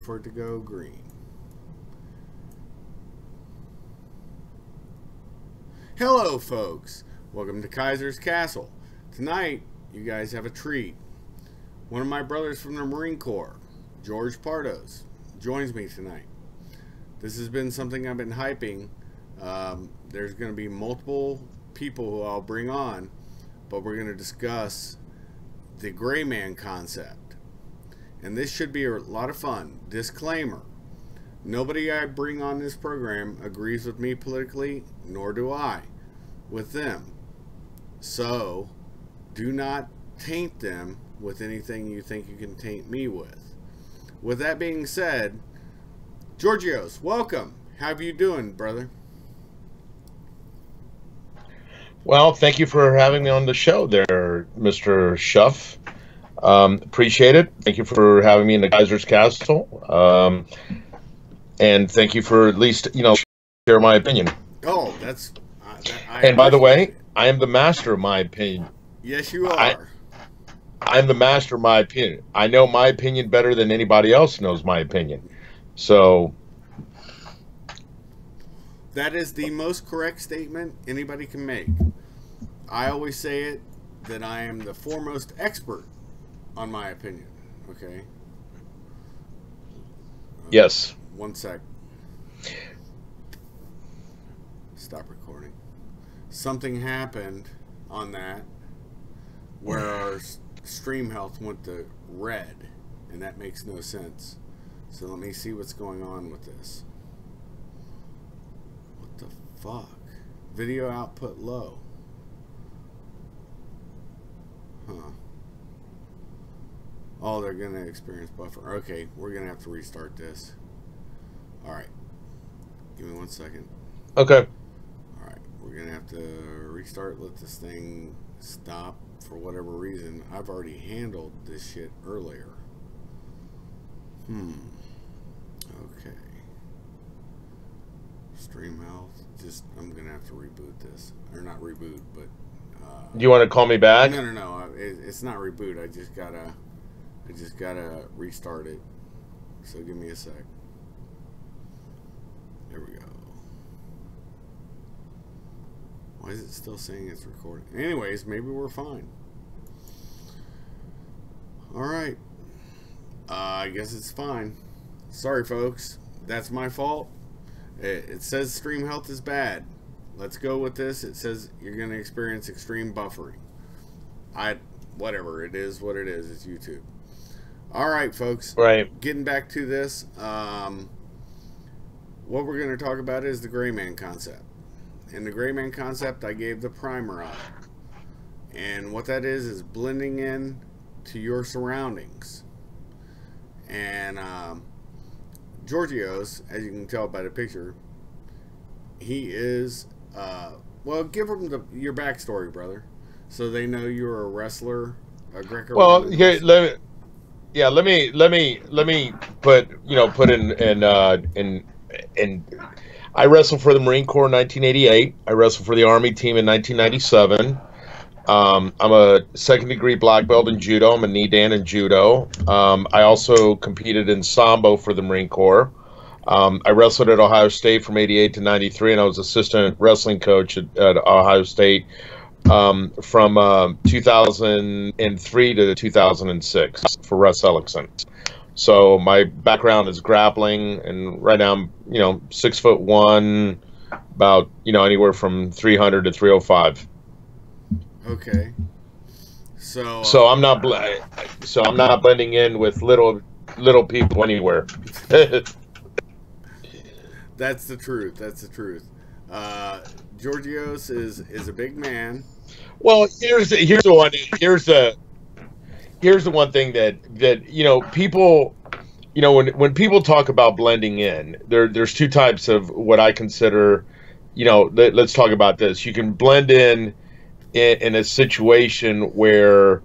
for it to go green. Hello, folks. Welcome to Kaisers Castle. Tonight, you guys have a treat. One of my brothers from the Marine Corps, George Pardos, joins me tonight. This has been something I've been hyping. There's going to be multiple people who I'll bring on, but we're going to discuss the gray man concept. And this should be a lot of fun. Disclaimer: nobody I bring on this program agrees with me politically, nor do I with them. So do not taint them with anything you think you can taint me with. With that being said, Georgios, welcome. How are you doing, brother? Well, thank you for having me on the show there, Mr. Schuff. Appreciate it. Thank you for having me in the Kaisers Castle. And thank you for at least, share my opinion. Oh, that's... and by the way, I am the master of my opinion. Yes, you are. I'm the master of my opinion. I know my opinion better than anybody else knows my opinion. So... that is the most correct statement anybody can make. I always say it, that I am the foremost expert on my opinion. Okay? Yes. One sec. Stop recording. Something happened on that where our stream health went to red, and that makes no sense. So let me see what's going on with this. What the fuck? Video output low. Huh. Oh, they're gonna experience buffer. Okay, we're gonna have to restart this. Alright. Give me 1 second. Okay. Alright, we're gonna have to restart, let this thing stop for whatever reason. I've already handled this shit earlier. Okay. Stream health. I'm gonna have to reboot this. Or not reboot, but Do you want to call me back? No. It's not reboot. I just gotta restart it. So give me a sec. There we go. Why is it still saying it's recording? Anyways, maybe we're fine. Alright. I guess it's fine. Sorry, folks. That's my fault. It says stream health is bad. Let's go with this. It says you're going to experience extreme buffering. Whatever. It is what it is. It's YouTube. Alright, folks. Right. Getting back to this. What we're going to talk about is the gray man concept. And the gray man concept, I gave the primer on it. And what that is blending in to your surroundings. And Georgios, as you can tell by the picture, he is, well, give them your backstory, brother, so they know you're a wrestler, a Greco. Well, here, let me put in. I wrestled for the Marine Corps in 1988. I wrestled for the Army team in 1997. I'm a second-degree black belt in judo. I'm a knee dan in judo. I also competed in sambo for the Marine Corps. I wrestled at Ohio State from 88 to 93, and I was assistant wrestling coach at Ohio State from 2003 to 2006 for Russ Ellickson. So my background is grappling, and right now I'm 6'1", about anywhere from 300 to 305. Okay. So I'm not blending in with little people anywhere. That's the truth. That's the truth. Georgios is a big man. Well, here's the one thing that people, when people talk about blending in, there's two types of what I consider. Let's talk about this. You can blend in a situation where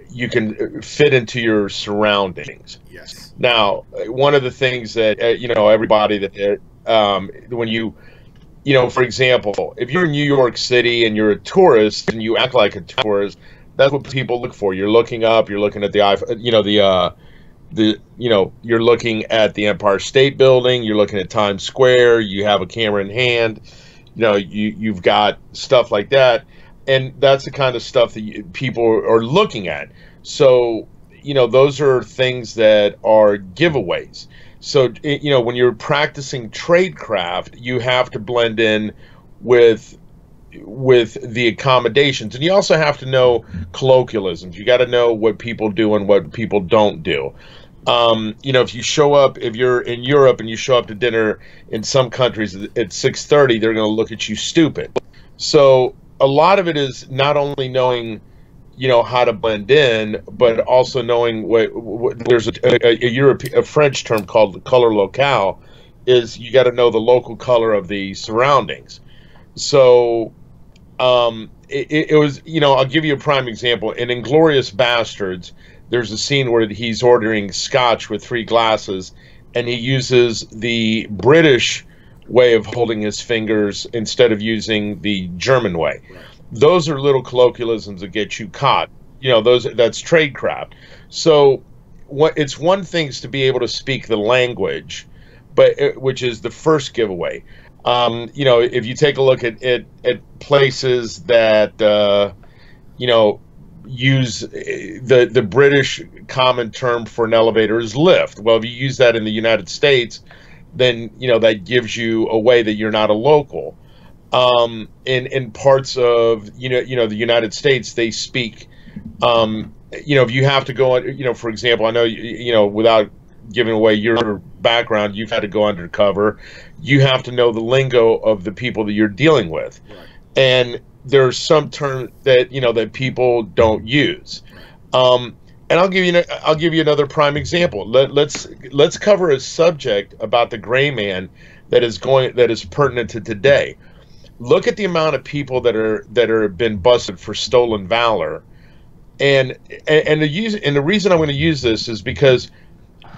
you can fit into your surroundings. Yes. Now, one of the things that everybody that when you for example, if you're in New York City and you're a tourist and you act like a tourist, that's what people look for. You're looking up, you're looking at the you're looking at the Empire State Building, you're looking at Times Square, you have a camera in hand, you've got stuff like that, and that's the kind of stuff that people are looking at. So those are things that are giveaways. So when you're practicing tradecraft, you have to blend in with the accommodations, and you also have to know colloquialisms. You got to know what people do and what people don't do. If you're in Europe and you show up to dinner in some countries at 6:30, they're going to look at you stupid. So a lot of it is not only knowing how to blend in, but also knowing what there's a French term called color locale, is you got to know the local color of the surroundings. So it was, I'll give you a prime example. In Inglourious Bastards, there's a scene where he's ordering scotch with 3 glasses, and he uses the British way of holding his fingers instead of using the German way. Right. Those are little colloquialisms that get you caught. That's tradecraft. So it's one thing to be able to speak the language, which is the first giveaway. If you take a look at places that use the British common term for an elevator is lift. Well, if you use that in the United States, then that gives you away that you're not a local. In parts of the United States, they speak. If you have to go on, for example, I know without giving away your background, you've had to go undercover. You have to know the lingo of the people that you're dealing with, right. And there's some terms that that people don't use. And I'll give you another prime example. Let's cover a subject about the gray man that is pertinent to today. Look at the amount of people that are been busted for stolen valor, and the reason I'm going to use this is because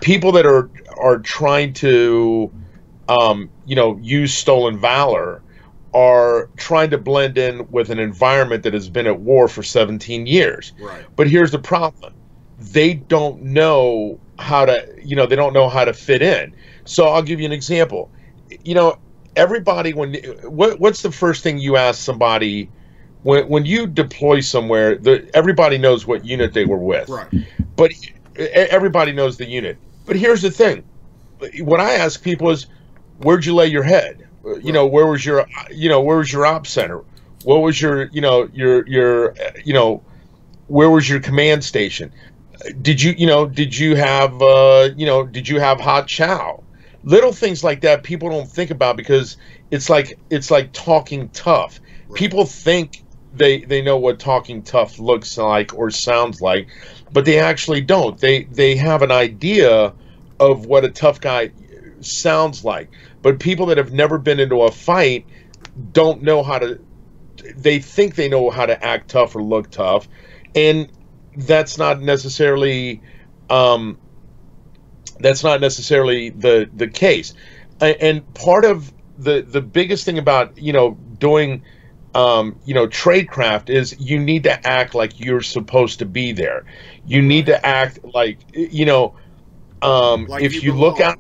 people that are trying to use stolen valor are trying to blend in with an environment that has been at war for 17 years. Right. But here's the problem. They don't know how to, they don't know how to fit in. So I'll give you an example. Everybody, what's the first thing you ask somebody when you deploy somewhere? Everybody knows what unit they were with. Right. But everybody knows the unit. But here's the thing. What I ask people is, where'd you lay your head? Right. Where was your ops center? What was your where was your command station? Did you have hot chow? Little things like that people don't think about, because it's like talking tough. Right. People think they know what talking tough looks like or sounds like, but they actually don't. They have an idea of what a tough guy sounds like, but people that have never been into a fight don't know how to. They think they know how to act tough or look tough, and that's not necessarily the case. And part of the biggest thing about doing tradecraft is you need to act like you're supposed to be there. You need to act like if you look out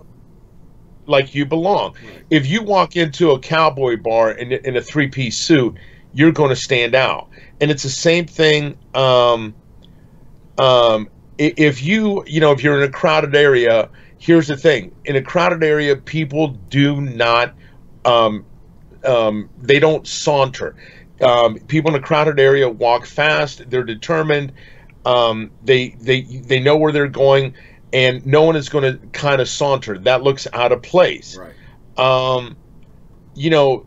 like you belong. Right. If you walk into a cowboy bar in a 3-piece suit, you're going to stand out. And it's the same thing. If you're in a crowded area, here's the thing. In a crowded area, people do not, they don't saunter. People in a crowded area walk fast. They're determined. They know where they're going, and no one is going to kind of saunter. That looks out of place. Right.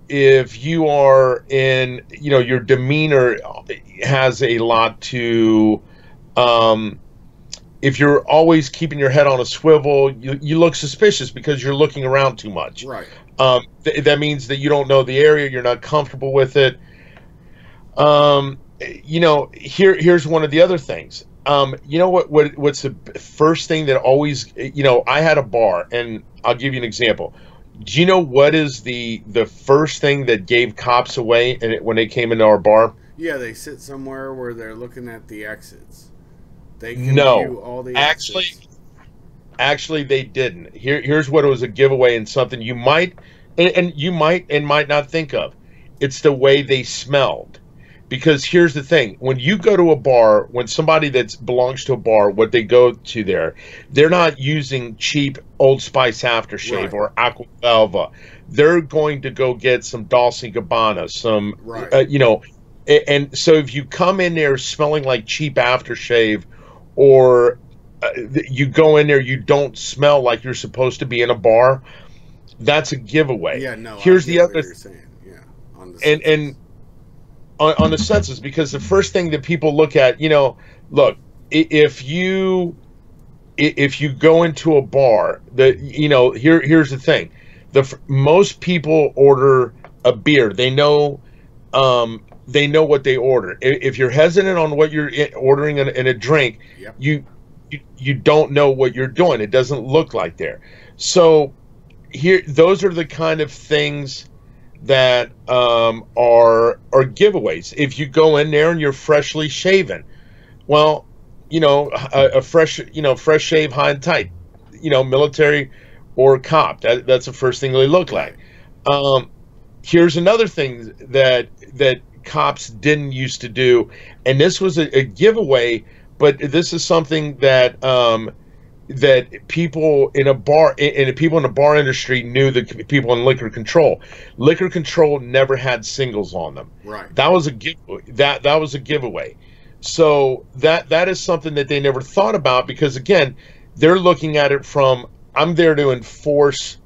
If you are in, your demeanor has a lot to, if you're always keeping your head on a swivel, you look suspicious because you're looking around too much. Right. That means that you don't know the area. You're not comfortable with it. Here's one of the other things. What's the first thing that always, I had a bar, and I'll give you an example. Do you know what is the first thing that gave cops away when they came into our bar? Yeah, they sit somewhere where they're looking at the exits. They can view all the exits. Actually, they didn't. Here's what it was a giveaway, and something you might and you might not think of. It's the way they smelled. Because here's the thing: when you go to a bar, when somebody that belongs to a bar, what they go to there, they're not using cheap Old Spice aftershave or Aqua Velva. They're going to go get some Dolce & Gabbana, some, you know, and so if you come in there smelling like cheap aftershave, or you go in there, you don't smell like you're supposed to be in a bar, that's a giveaway. Yeah, no. Here's the other thing. Yeah, on the on the census, because the first thing that people look at, you know, look, if you go into a bar, you know, here's the thing: most people order a beer. They know what they order. If you're hesitant on what you're ordering in a drink, you don't know what you're doing. It doesn't look like there. So those are the kind of things that are giveaways. If you go in there and you're freshly shaven, well, you know, a fresh shave, high and tight, you know, military or cop. That's the first thing they look like. Here's another thing that cops didn't used to do, and this was a giveaway, but this is something that that people in a bar, and people in the bar industry knew, the people in liquor control. Liquor control never had singles on them. Right. That was a giveaway. That was a giveaway. So that is something that they never thought about, because again, they're looking at it from, I'm there to enforce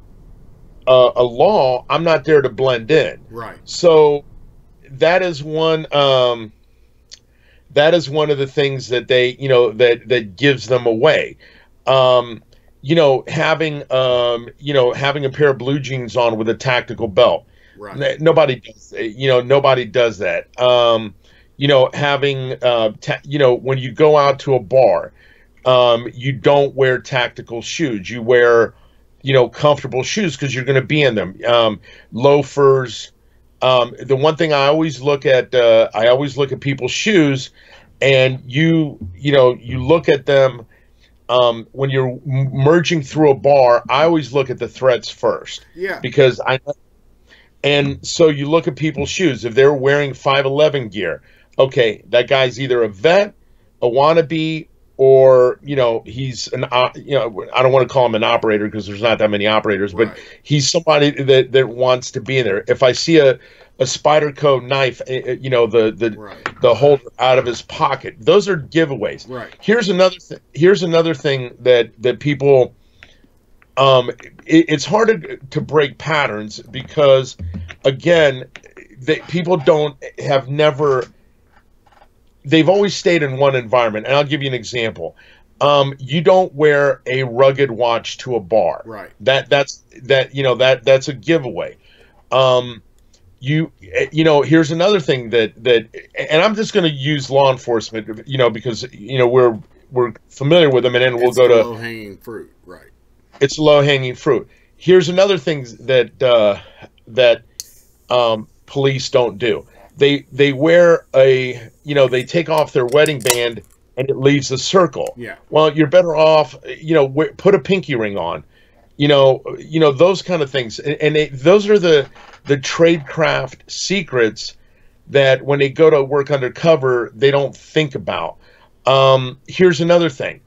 a law. I'm not there to blend in. Right. So that is one. That is one of the things that they, you know, that gives them away. You know, having a pair of blue jeans on with a tactical belt. Right. Nobody does, you know, nobody does that. You know, having, you know, when you go out to a bar, you don't wear tactical shoes. You wear, you know, comfortable shoes because you're going to be in them. Loafers. The one thing I always look at people's shoes, and you look at them. When you're merging through a bar, I always look at the threads first. Yeah. Because and so you look at people's shoes. If they're wearing 511 gear, okay, that guy's either a vet, a wannabe, or, you know, he's an, you know, I don't want to call him an operator because there's not that many operators, but he's somebody that wants to be in there. If I see a Spyderco knife, you know, the holder out of his pocket, those are giveaways. Right. Here's another thing that people, it's hard to break patterns, because again, people they've always stayed in one environment. And I'll give you an example. You don't wear a rugged watch to a bar. Right. That's a givewe're You know, here's another thing that and I'm just going to use law enforcement, you know, because, you know, we're familiar with them, and then we'll go to low-hanging fruit. Right. It's low-hanging fruit. Here's another thing that police don't do. They wear they take off their wedding band and it leaves a circle. Yeah. Well, you're better off, you know, put a pinky ring on. You know those kind of things, and those are the tradecraft secrets that when they go to work undercover, they don't think about. Here's another thing: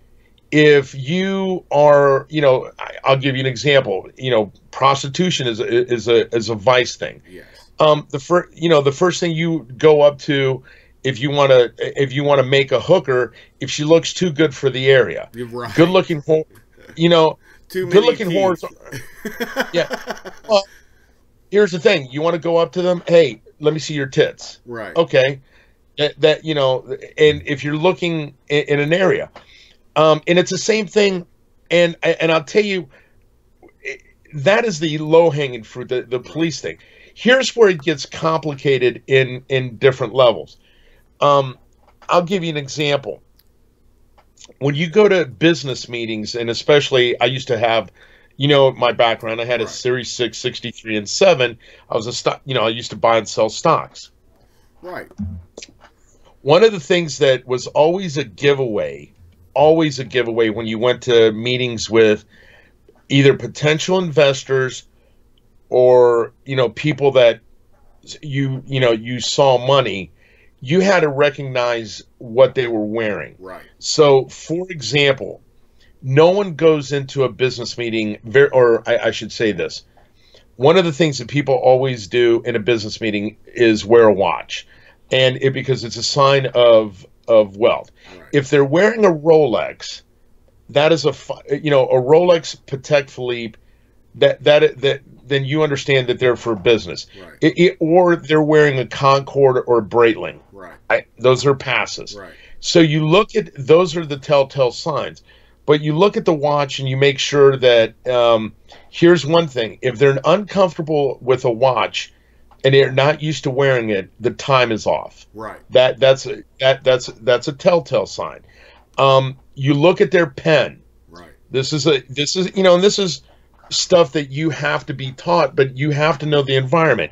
if you are, you know, I'll give you an example. You know, prostitution is a vice thing. Yes. The first thing you go up to, if you want to make a hooker, if she looks too good for the area, right. Good looking, you know. Good-looking whores. Yeah. Well, here's the thing: you want to go up to them. Hey, let me see your tits. Right. Okay. That you know, and if you're looking in an area, and it's the same thing, and I'll tell you, that is the low-hanging fruit, the police thing. Here's where it gets complicated in different levels. I'll give you an example. When you go to business meetings, and especially I used to have, you know, my background, I had a Series 6, 63, and 7. I was a stock, you know, I used to buy and sell stocks. Right. One of the things that was always a giveaway, always a giveaway when you went to meetings with either potential investors or, people that you saw money. You had to recognize what they were wearing. Right. So, for example, no one goes into a business meeting, I should say this. One of the things that people always do in a business meeting is wear a watch, because it's a sign of wealth. Right. If they're wearing a Rolex, that is a Rolex Patek Philippe, that then you understand that they're for business. Right. Or they're wearing a Concord or a Breitling. Right. Those are passes. Right. So you look at, those are the telltale signs. But you look at the watch and you make sure that, here's one thing: if they're uncomfortable with a watch and they're not used to wearing it, the time is off. Right. That's a telltale sign. You look at their pen. Right. This is stuff that you have to be taught, but you have to know the environment.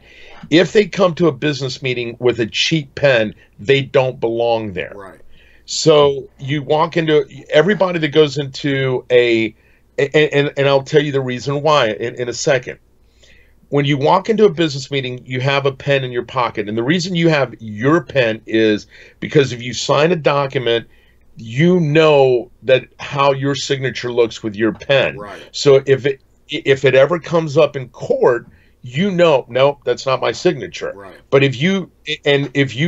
If they come to a business meeting with a cheap pen, they don't belong there. Right. So you walk into, everybody that goes into and I'll tell you the reason why in a second. When you walk into a business meeting, you have a pen in your pocket. And the reason you have your pen is because if you sign a document, you know that how your signature looks with your pen. Right. So if it ever comes up in court, nope, that's not my signature. Right. But if you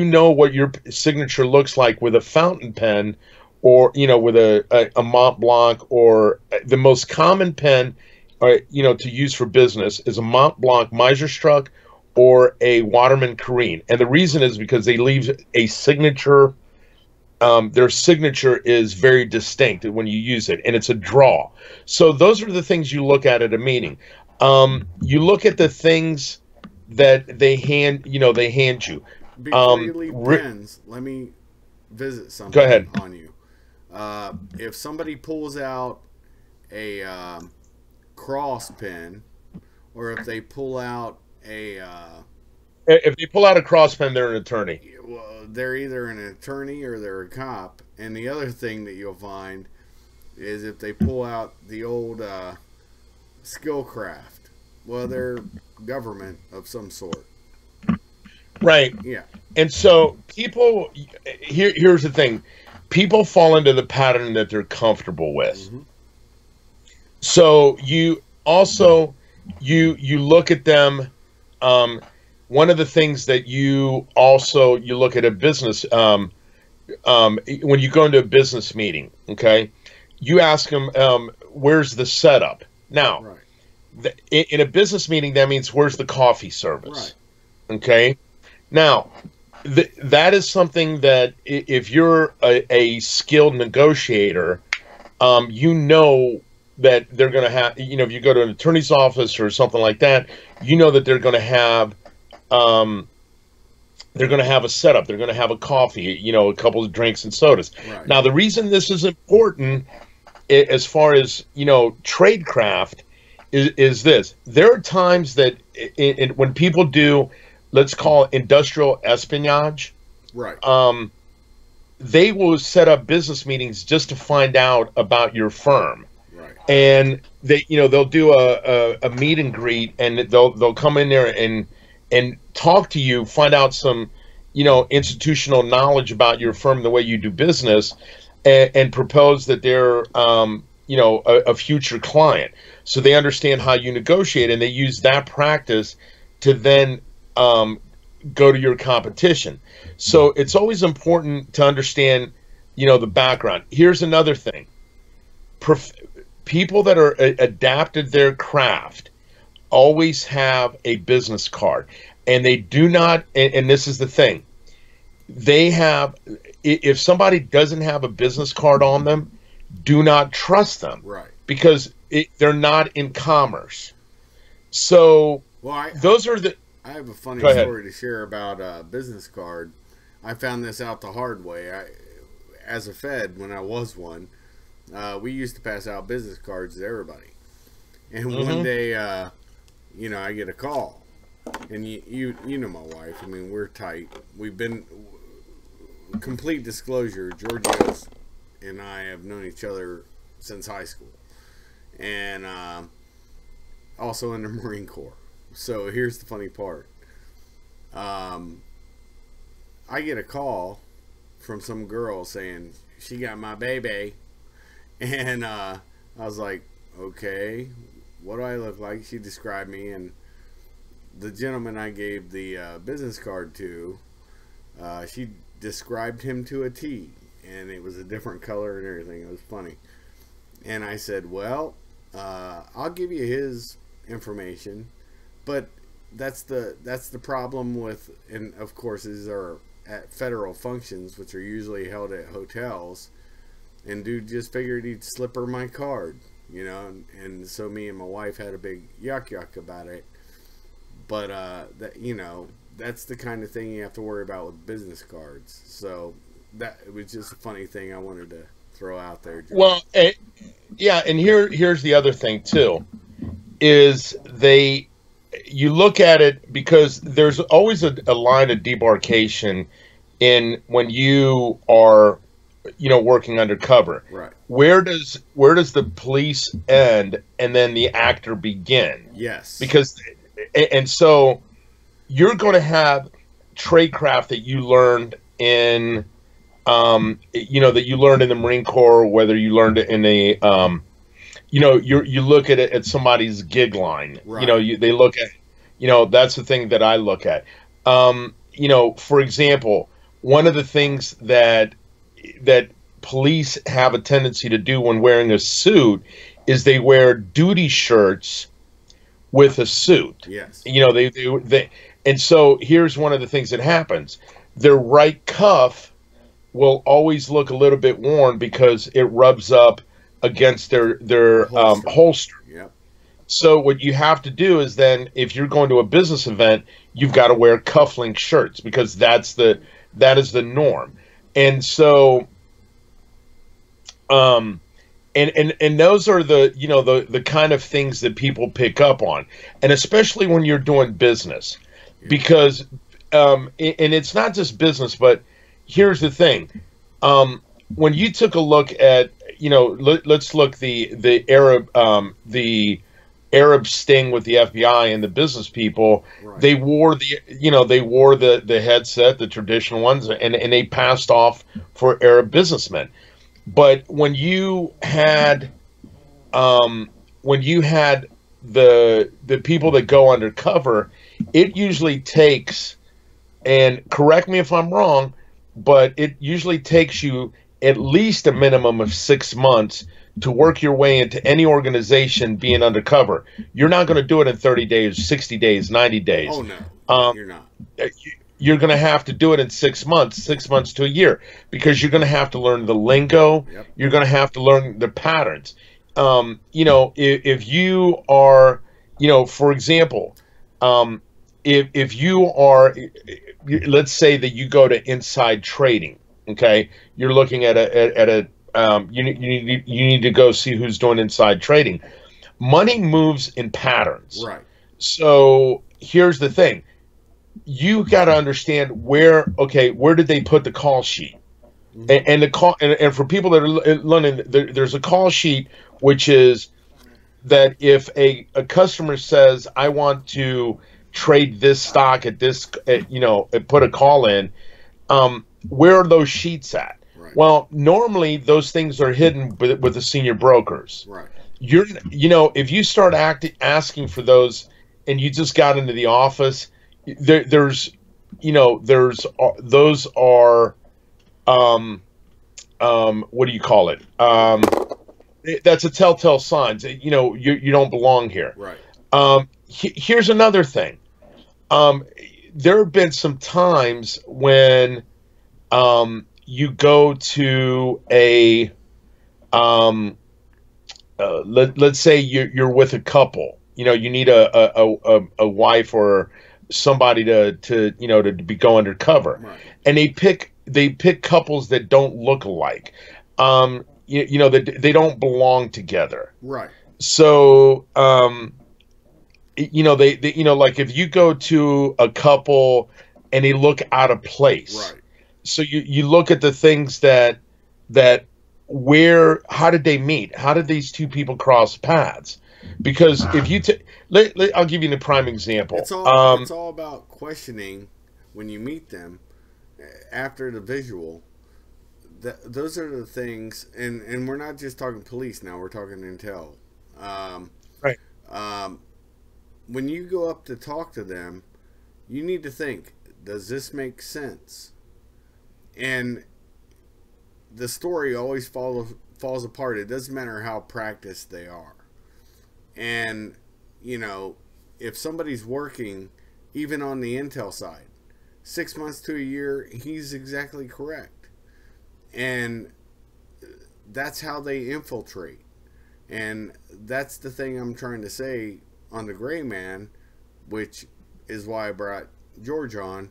know what your signature looks like with a fountain pen, or with a Mont Blanc, or the most common pen, to use for business is a Mont Blanc Meisterstruck or a Waterman Carine, and the reason is because they leave a signature. Their signature is very distinct when you use it, and it's a draw. So those are the things you look at a meeting. You look at the things that they hand you. Before you leave pens, let me visit something Go ahead. on you. If somebody pulls out a cross pen, or if they pull out if they pull out a cross pen, they're an attorney. Well, they're either an attorney or they're a cop. And the other thing that you'll find is if they pull out the old Skillcraft, well, they're government of some sort. Right. Yeah. And so people, here's the thing: people fall into the pattern that they're comfortable with. Mm-hmm. So you also you look at them. One of the things that you look at a business, when you go into a business meeting, okay, you ask them, where's the setup? Now, right. In a business meeting, that means where's the coffee service? Right. Okay. Now, that is something that if you're a skilled negotiator, that they're going to have, if you go to an attorney's office or something like that, that they're going to have, a setup. They're going to have a coffee, a couple of drinks and sodas. Right. Now, the reason this is important as far as, tradecraft is this. There are times that when people do, let's call it industrial espionage. Right. They will set up business meetings just to find out about your firm. Right. And they'll do a meet and greet, and they'll come in there and talk to you, find out some, institutional knowledge about your firm, the way you do business, and propose that they're, a future client. So they understand how you negotiate, and they use that practice to then go to your competition. So it's always important to understand, the background. Here's another thing. People that are adapted their craft always have a business card, and they do not, and this is the thing, they have, if somebody doesn't have a business card on them, do not trust them. Right. Because they're not in commerce. So I have a funny story to share about a business card. I found this out the hard way. As a Fed, when I was one, we used to pass out business cards to everybody. And one day, I get a call. And you know my wife. I mean, we're tight. We've been, complete disclosure, Giorgio's and I have known each other since high school, and also in the Marine Corps. So here's the funny part. I get a call from some girl saying she got my baby, and I was like, okay, what do I look like? She described me, and the gentleman I gave the business card to, she described him to a T, and it was a different color and everything. It was funny. And I said, well, I'll give you his information, but that's the problem with, and of course these are at federal functions, which are usually held at hotels, and dude just figured he'd slip her my card, you know, and so me and my wife had a big yuck about it. But that, you know, that's the kind of thing you have to worry about with business cards. So that, it was just a funny thing I wanted to throw out there, George. Well, yeah, and here's the other thing too, is you look at it, because there's always a line of demarcation in when you are, you know, working undercover. Right. Where does the police end and then the actor begin? Yes. Because, and so you're going to have tradecraft that you learned in, you know, that you learned in the Marine Corps, whether you learned it in a, you know, you look at it at somebody's gig line. Right. You know, they look at, you know, that's the thing that I look at. You know, for example, one of the things that police have a tendency to do when wearing a suit is they wear duty shirts with a suit. Yes. You know, they and so here's one of the things that happens. Their right cuff will always look a little bit worn because it rubs up against their holster. Yep. So what you have to do is then, if you're going to a business event, you've got to wear cufflink shirts, because that is the norm. And so, and those are the, you know, the kind of things that people pick up on, and especially when you're doing business, because, and it's not just business, but here's the thing. When you took a look at, you know, let's look the Arab sting with the FBI and the business people. Right. They wore the headset, the traditional ones, and they passed off for Arab businessmen. But when you had the people that go undercover, it usually takes, and correct me if I'm wrong, but it usually takes you at least a minimum of 6 months to work your way into any organization being undercover. You're not going to do it in 30 days, 60 days, 90 days. Oh, no. You're not. You're going to have to do it in 6 months, 6 months to a year, because you're going to have to learn the lingo. Yep. You're going to have to learn the patterns. You know, if you are, you know, for example, if you are, let's say that you go to inside trading, okay, you're looking at a you need to go see who's doing inside trading. Money moves in patterns. Right. So here's the thing. You got to understand where did they put the call sheet? Mm-hmm. And the call, and for people that are learning, there's a call sheet, which is that if a customer says, I want to trade this stock at this, you know, put a call in, where are those sheets at? Right. Well, normally those things are hidden with the senior brokers. Right. You know, if you start asking for those, and you just got into the office, there's those are what do you call it? That's a telltale sign. You know, you don't belong here. Right. Here's another thing. There have been some times when you go to a let's say you're with a couple. You know, you need a wife or somebody to you know, to go undercover. Right. And they pick couples that don't look alike. You know, that they don't belong together. Right. So you know, they you know, like if you go to a couple and they look out of place. Right. So you look at the things that how did they meet? How did these two people cross paths? Because if you I'll give you a prime example. It's all about questioning when you meet them after the visual. Those are the things, and we're not just talking police now. We're talking intel. Right. When you go up to talk to them, you need to think, does this make sense? And the story always falls apart. It doesn't matter how practiced they are. And, you know, if somebody's working, even on the intel side, 6 months to a year, he's exactly correct. And that's how they infiltrate. And that's the thing I'm trying to say on the Gray Man, which is why I brought George on,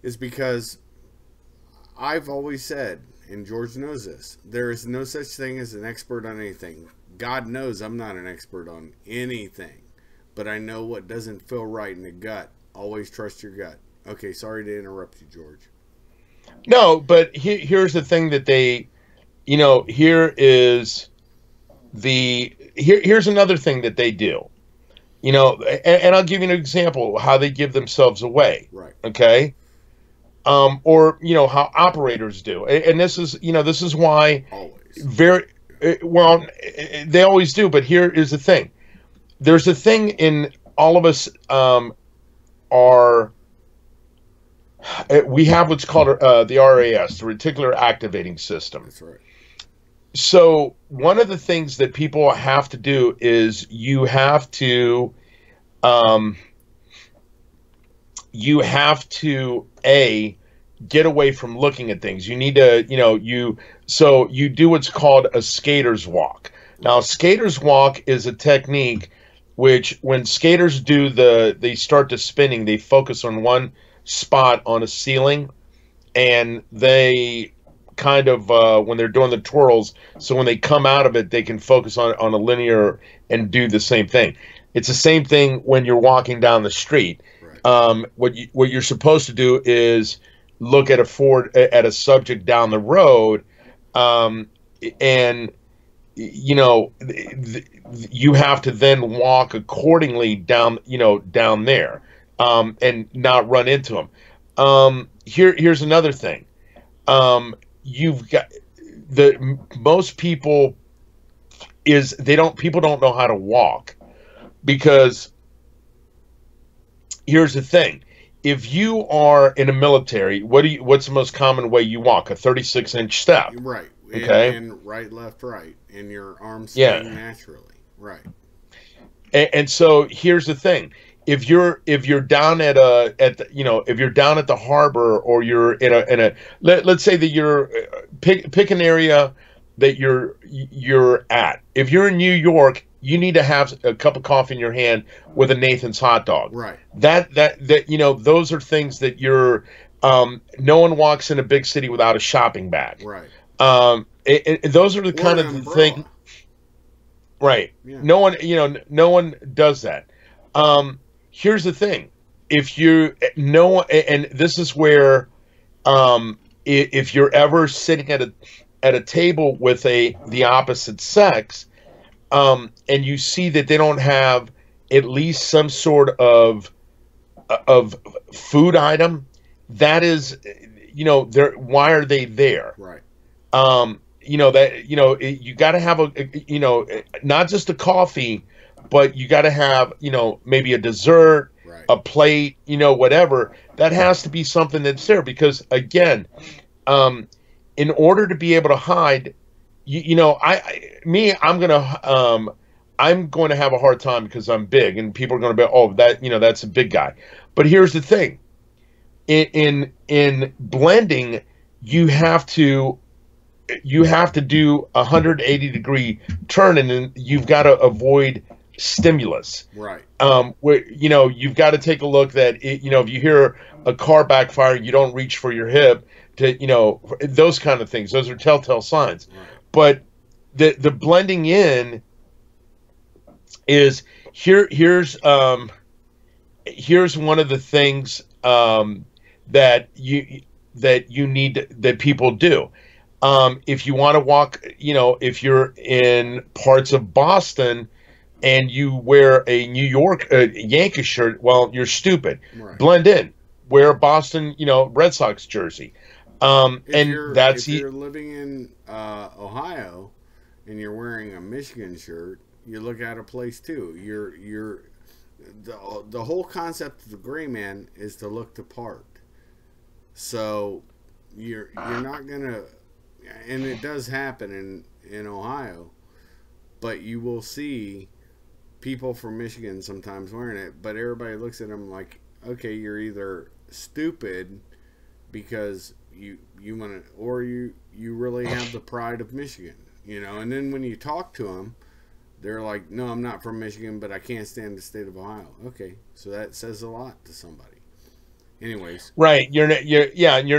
is because I've always said, and George knows this, there is no such thing as an expert on anything. God knows I'm not an expert on anything, but I know what doesn't feel right in the gut. Here's your gut. Okay, sorry to interrupt you, George. No, but here's the thing that they, you know, here's another thing that they do, you know, and I'll give you an example of how they give themselves away. Right. Okay. Or, you know, how operators do. And this is why they always do. But here is the thing. There's a thing in all of us, we have what's called the RAS, the reticular activating system. That's right. So one of the things that people have to do is you have to get away from looking at things. You need to, you know, you do what's called a skater's walk. Now, skater's walk is a technique which when skaters do they start to spinning, they focus on one spot on a ceiling, and they kind of when they're doing the twirls, so when they come out of it, they can focus on a linear and do the same thing. It's the same thing when you're walking down the street. Right. What you're supposed to do is look at a subject down the road, and you know you have to then walk accordingly down there. And not run into them. Here's another thing. You've got most people people don't know how to walk, because here's the thing. If you are in a military, what's the most common way you walk? A 36-inch step. Right. Okay. And right, left, right, and your arms swing naturally. Right. And so here's the thing. If you're down if you're down at the harbor, or you're let's say that you're pick an area that you're at. If you're in New York, you need to have a cup of coffee in your hand with a Nathan's hot dog. Right. That you know, those are things that no one walks in a big city without a shopping bag. Right. Those are the kind of thing. Right. Yeah. No one does that. Here's the thing. If and this is where, if you're ever sitting at a table with the opposite sex, and you see that they don't have at least some sort of food item, that is, you know, why are they there? Right. You know, you got to have not just a coffee, but you got to have, you know, maybe a dessert, right, a plate, you know, whatever. That has to be something that's there, because again, in order to be able to hide, I'm going to have a hard time because I'm big, and people are going to be, oh, that's a big guy. But here's the thing. In blending, you have to do a 180-degree turn, and then you've got to avoid stimulus. Right. Where, you know, you've got to take a look that, you know, if you hear a car backfiring, you don't reach for your hip to, you know, those kind of things. Those are telltale signs. Right. But the blending in is here's one of the things that people do. If you want to walk, if you're in parts of Boston and you wear a New York Yankee shirt, well, you're stupid. Right. Blend in. Wear a Boston, Red Sox jersey. If you're living in Ohio and you're wearing a Michigan shirt, you look out of place too. The whole concept of the gray man is to look the part. So you're not gonna, and it does happen in Ohio, but you will see people from Michigan sometimes wearing it, but everybody looks at them like, okay, you're either stupid because you want to, or you really have the pride of Michigan, and then when you talk to them, they're like, no, I'm not from Michigan, but I can't stand the state of Ohio. Okay, so that says a lot to somebody. Anyways, right, you're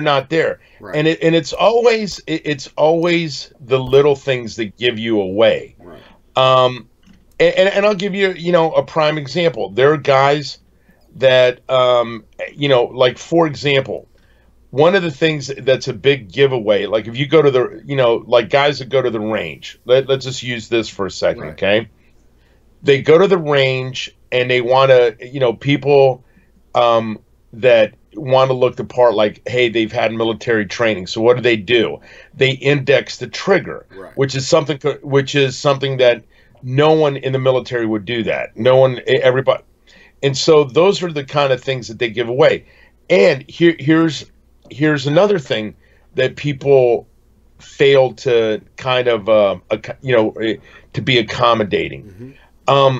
not there, right. and it's always the little things that give you away. Right. And I'll give you a prime example. There are guys that like, for example, one of the things that's a big giveaway, like if you go to the like guys that go to the range, let's just use this for a second. Right. Okay, they go to the range and they want to, people that want to look the part, like, hey, they've had military training. So what do? They index the trigger. Right. which is something that no one in the military would do. That no one, everybody. And so those are the kind of things that they give away. And here's another thing that people fail to kind of to be accommodating. Mm-hmm.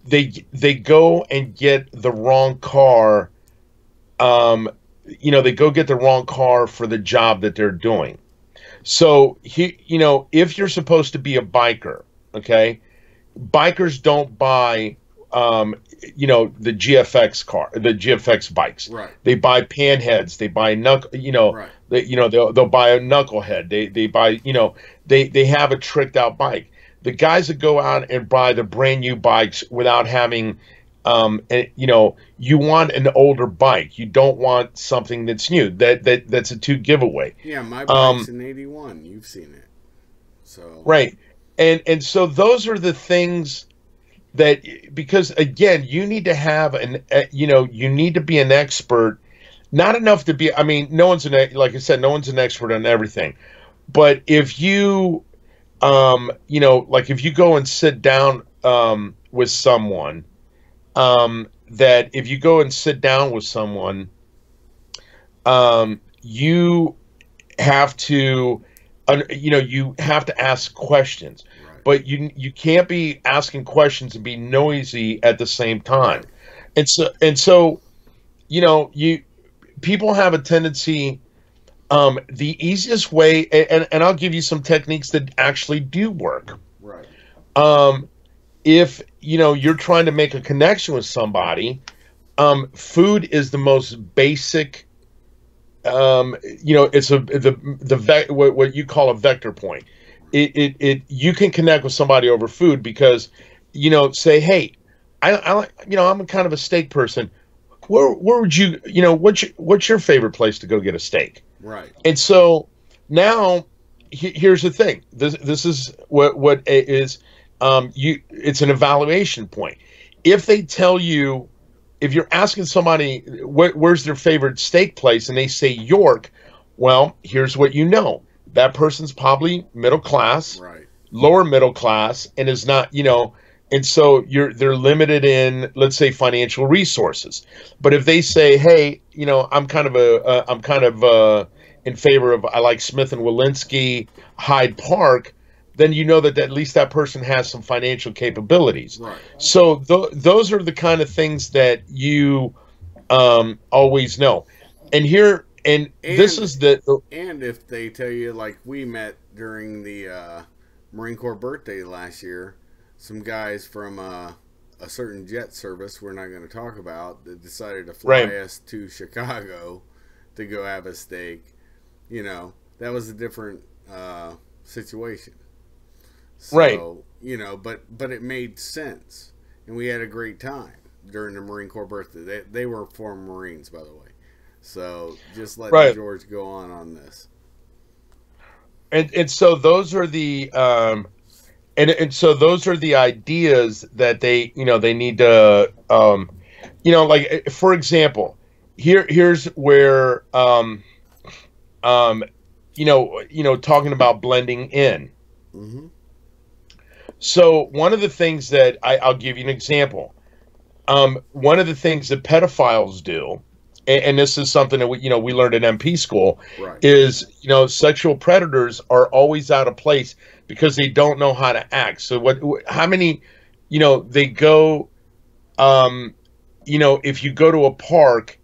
They go and get the wrong car. They go get the wrong car for the job that they're doing. So if you're supposed to be a biker, okay, bikers don't buy the GFX car, the GFX bikes. Right. They buy panheads. They buy right. They'll buy a knucklehead. They buy, they have a tricked out bike. The guys that go out and buy the brand new bikes without having, you want an older bike. You don't want something that's new. That's a 2 giveaway. Yeah, my bike's an 81. You've seen it. So right. And so those are the things that, because again, you need to have you need to be an expert, not enough to be, no one's like I said, no one's an expert on everything. But if you, like if you go and sit down with someone, you have to, you have to ask questions. Right. But you can't be asking questions and be noisy at the same time. Right. And so people have a tendency, the easiest way, and I'll give you some techniques that actually do work. Right. If you're trying to make a connection with somebody, food is the most basic. It's what you call a vector point. You can connect with somebody over food because, say, hey, I'm a kind of a steak person. Where would you, what's your favorite place to go get a steak? Right. And so now here's the thing. This is what is, it's an evaluation point. If they tell you, if you're asking somebody where's their favorite steak place and they say York, well, here's what that person's probably middle class, right, lower middle class, and is not, and so they're limited in, let's say, financial resources. But if they say, hey, I'm kind of in favor of, I like Smith and Walensky, Hyde Park, then that at least that person has some financial capabilities. Right. So those are the kind of things that you always know. And this is and if they tell you, like we met during the Marine Corps birthday last year, some guys from a certain jet service we're not going to talk about that decided to fly us to Chicago to go have a steak. That was a different situation. So, right. But it made sense, and we had a great time during the Marine Corps birthday. They were former Marines, by the way. So just let George go on this. and so those are the and so those are the ideas that they need to like, for example, here's where um talking about blending in. Mm-hmm. So one of the things that I'll give you an example. One of the things that pedophiles do, and this is something that we learned in MP school, Right. is sexual predators are always out of place because they don't know how to act. So how many, they go, if you go to a park,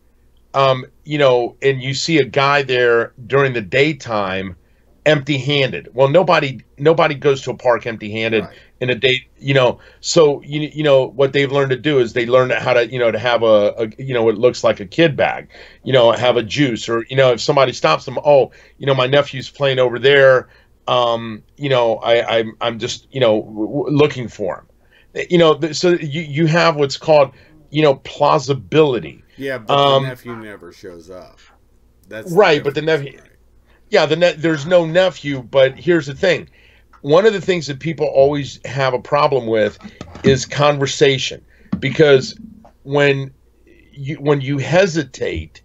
and you see a guy there during the daytime, empty-handed. Well, nobody goes to a park empty-handed Right. in a day. So what they've learned to do is they learn how to to have a it looks like a kid bag, have a juice, or if somebody stops them, oh, my nephew's playing over there. I'm just looking for him. So you have what's called plausibility. Yeah, but the nephew never shows up. That's right, but the nephew, right? Yeah, there's no nephew. But here's the thing: one of the things that people always have a problem with is conversation, because when you hesitate,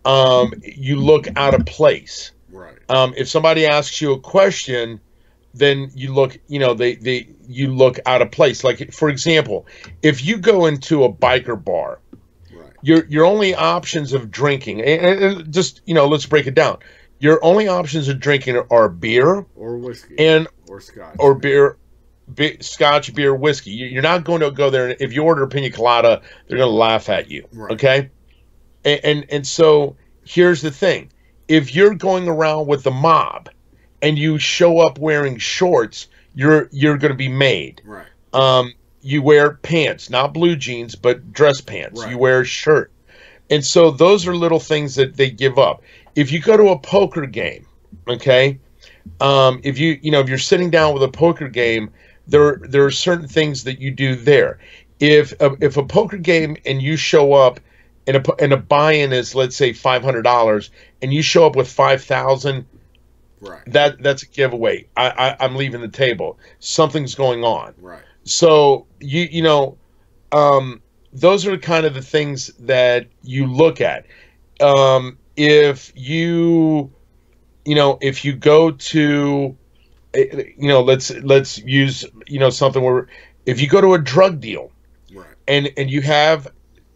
you look out of place. Right. If somebody asks you a question, then you look, you look out of place. Like, for example, if you go into a biker bar, right, your only options of drinking, and just let's break it down. Your only options of drinking are beer or whiskey or scotch or beer, scotch, beer, whiskey. You're not going to go there, and if you order a pina colada, they're going to laugh at you. Right. Okay, and so here's the thing: if you're going around with the mob and you show up wearing shorts, you're going to be made. Right. You wear pants, not blue jeans, but dress pants. Right. You wear a shirt. And so those are little things that they give up. If you go to a poker game, okay, if you're sitting down with a poker game, there are certain things that you do there. If a poker game and you show up and a buy-in is, let's say, $500, and you show up with 5,000, right, that's a giveaway. I'm leaving the table. Something's going on. Right. So those are kind of the things that you look at. If you go to, let's use something where, if you go to a drug deal, right, and you have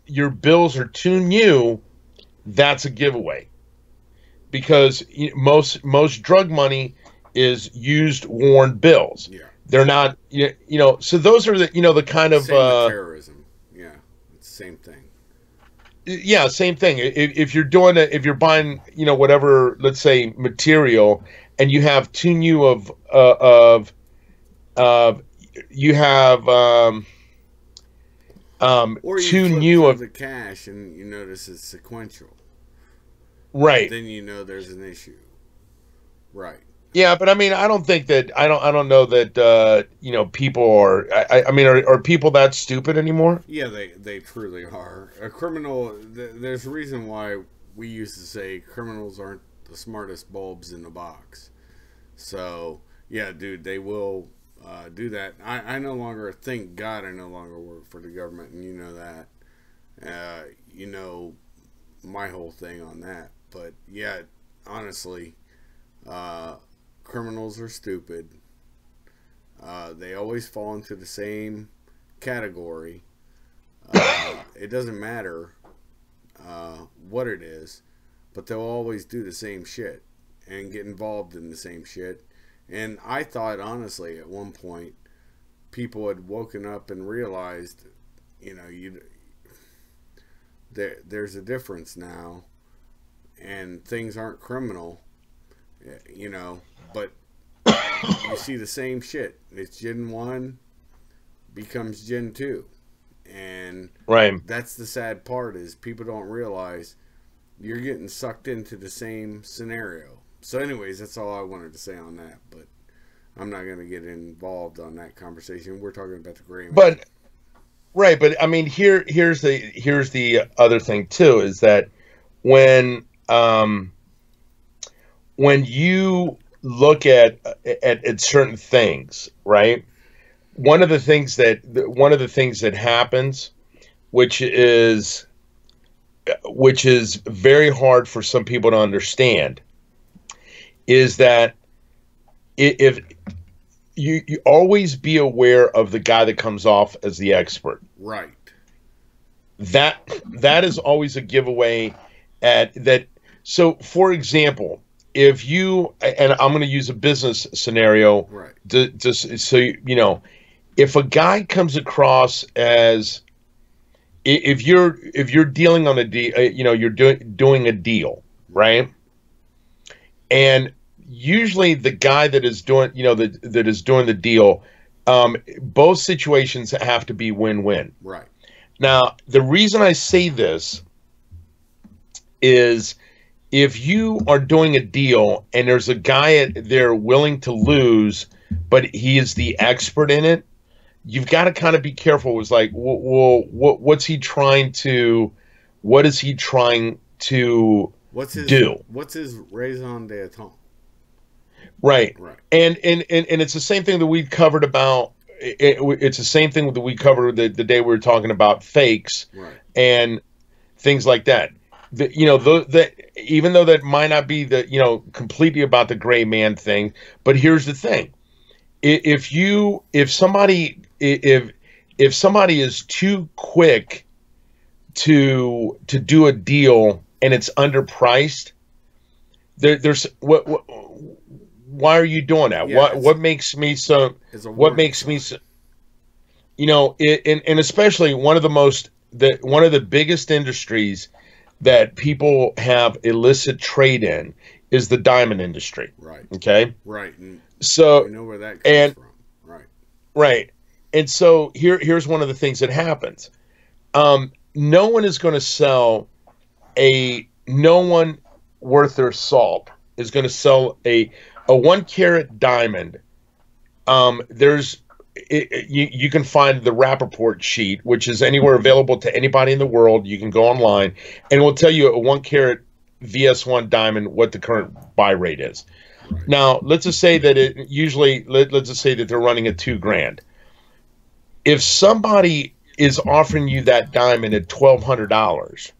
your bills are too new, that's a giveaway, because most drug money is used worn bills. Yeah. They're not, so those are the kind of same with terrorism. Yeah, it's the same thing. Yeah, same thing. If you're doing it, if you're buying, whatever, let's say, material, and you have too new you have or you too flip new through of the cash and you notice it's sequential. Right. Then there's an issue. Right. Yeah, but I mean, I don't think that I don't know that people are. I mean, are people that stupid anymore? Yeah, they truly are. A criminal. There's a reason why we used to say criminals aren't the smartest bulbs in the box. So yeah, dude, they will do that. I no longer, thank God, I no longer work for the government, and you know that. My whole thing on that. But yeah, honestly. Criminals are stupid. They always fall into the same category. It doesn't matter what it is, but they'll always do the same shit and get involved in the same shit. And I thought, honestly, at one point, people had woken up and realized, there's a difference now, and things aren't criminal. But you see the same shit. It's Gen 1 becomes Gen 2. And right. That's the sad part, is people don't realize you're getting sucked into the same scenario. So anyways, that's all I wanted to say on that. But I'm not going to get involved on that conversation. We're talking about the gray man. But right, but I mean, here's the other thing too, is that when you look at certain things, right? One of the things that happens, which is very hard for some people to understand, is that if you always be aware of the guy that comes off as the expert. Right. That is always a giveaway at that. So, for example, if you, and I'm going to use a business scenario, Right. just so you know, if a guy comes across as, if you're dealing on a deal, you're doing a deal, right? And usually the guy that is doing, that is doing the deal, both situations have to be win-win. Right. Now, the reason I say this is, if you are doing a deal and there's a guy there willing to lose, but he is the expert in it, you've got to kind of be careful. It's like, well, what is he trying to do? What's his raison d'etre? Right. Right. And it's the same thing that we covered about. It's the same thing that we covered the day we were talking about fakes, right, and things like that. Even though that might not be completely about the gray man thing, but here's the thing: if somebody is too quick to do a deal and it's underpriced, there's why are you doing that? Yeah, What makes me so? What makes me so? And especially one of the biggest industries that people have illicit trade in is the diamond industry. Right. Okay. Right. And so we know where that comes from. Right. Right. And so here's one of the things that happens. No one is going to sell no one worth their salt is going to sell a 1 carat diamond. You can find the Rappaport sheet, which is anywhere available to anybody in the world. You can go online and it will tell you a 1 carat VS1 diamond what the current buy rate is. Right. Now, let's just say that let's just say that they're running at $2,000. If somebody is offering you that diamond at $1,200,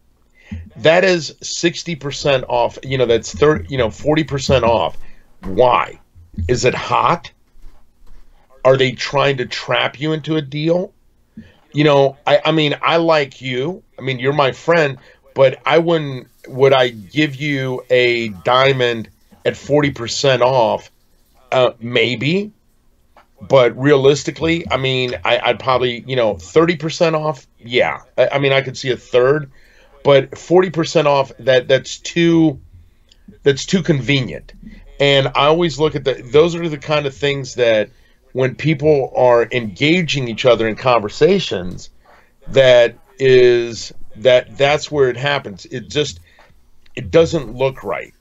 that is 60% off. That's 40% off. Why? Is it hot? Are they trying to trap you into a deal? I mean, I like you. I mean, you're my friend, but would I give you a diamond at 40% off? Maybe. But realistically, I mean, I'd probably, 30% off. Yeah. I mean, I could see a third, but 40% off, that's too convenient. And I always look at those are the kind of things that when people are engaging each other in conversations, that's where it happens. It doesn't look right.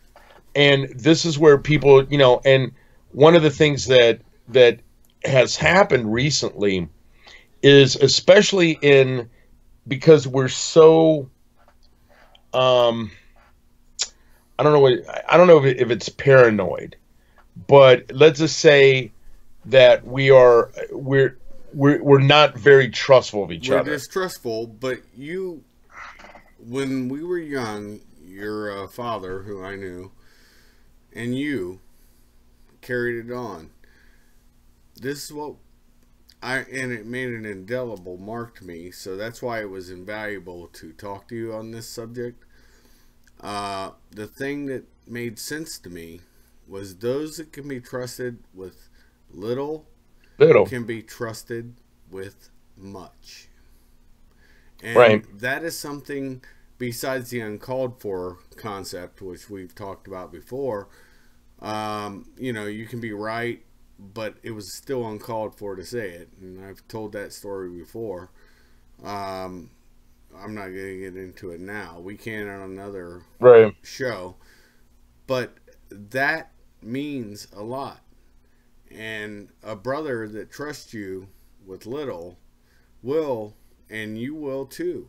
And this is where people, and one of the things that has happened recently is, especially because we're so, I don't know if it's paranoid, but let's just say that we're not very trustful of each other. We're distrustful, but when we were young, your father, who I knew, and you carried it on. This is what and it made an indelible mark to me, so that's why it was invaluable to talk to you on this subject. The thing that made sense to me was those that can be trusted with little can be trusted with much. And right. That is something besides the uncalled for concept, which we've talked about before. You can be right, but it was still uncalled for to say it. And I've told that story before. I'm not going to get into it now. We can on another show. But that means a lot. And a brother that trusts you with little will, and you will too,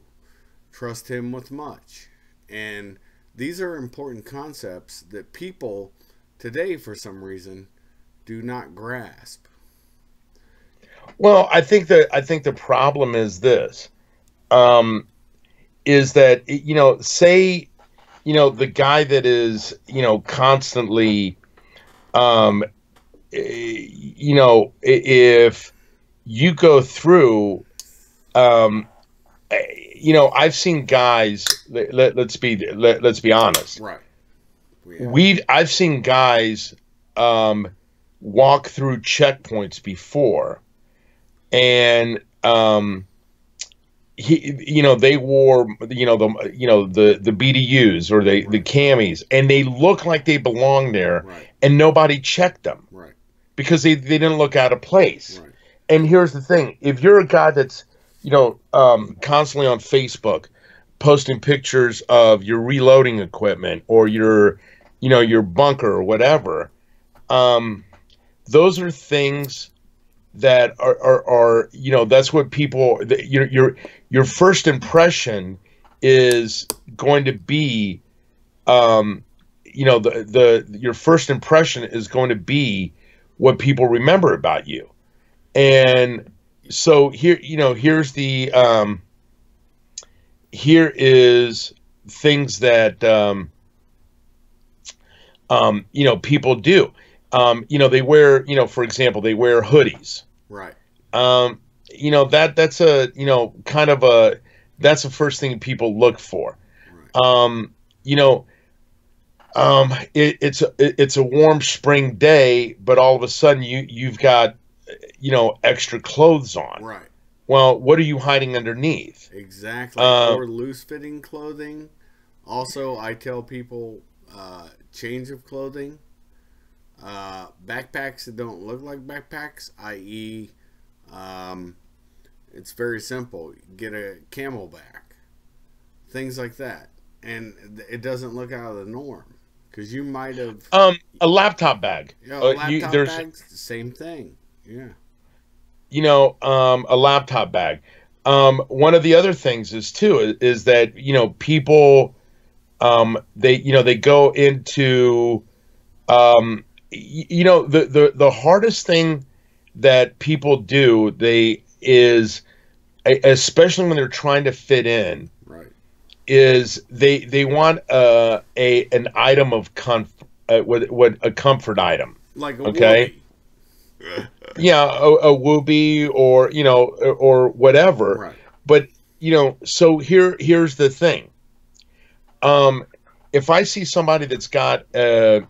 trust him with much. And these are important concepts that people today, for some reason, do not grasp. Well, I think the problem is this, is that, say, the guy that is, constantly, um, if you go through, I've seen guys. Let's be honest. Right. I've seen guys walk through checkpoints before, and they wore the BDUs or the camis, and they look like they belong there, right. And nobody checked them, right, because they didn't look out of place. Right. And here's the thing: if you're a guy that's constantly on Facebook posting pictures of your reloading equipment or your bunker or whatever, those are things that are that's what people, your first impression is going to be, your first impression is going to be what people remember about you. And so here is things that people do. They wear, for example, they wear hoodies. Right. That's a kind of a, that's the first thing people look for. Right. It's a warm spring day, but all of a sudden you've got extra clothes on. Right. Well, what are you hiding underneath? Exactly. Or loose-fitting clothing. Also, I tell people, change of clothing. Backpacks that don't look like backpacks, i.e., it's very simple. Get a camelback. Things like that. And it doesn't look out of the norm. Because you might have... a laptop bag. Yeah, laptop bags, same thing. Yeah. A laptop bag. One of the other things is that people they go into the hardest thing that people do, especially when they're trying to fit in, right, is they want an item of comfort, what a comfort item, like a okay. Yeah, a whoopee or whatever. Right. But so here's the thing. If I see somebody that's got a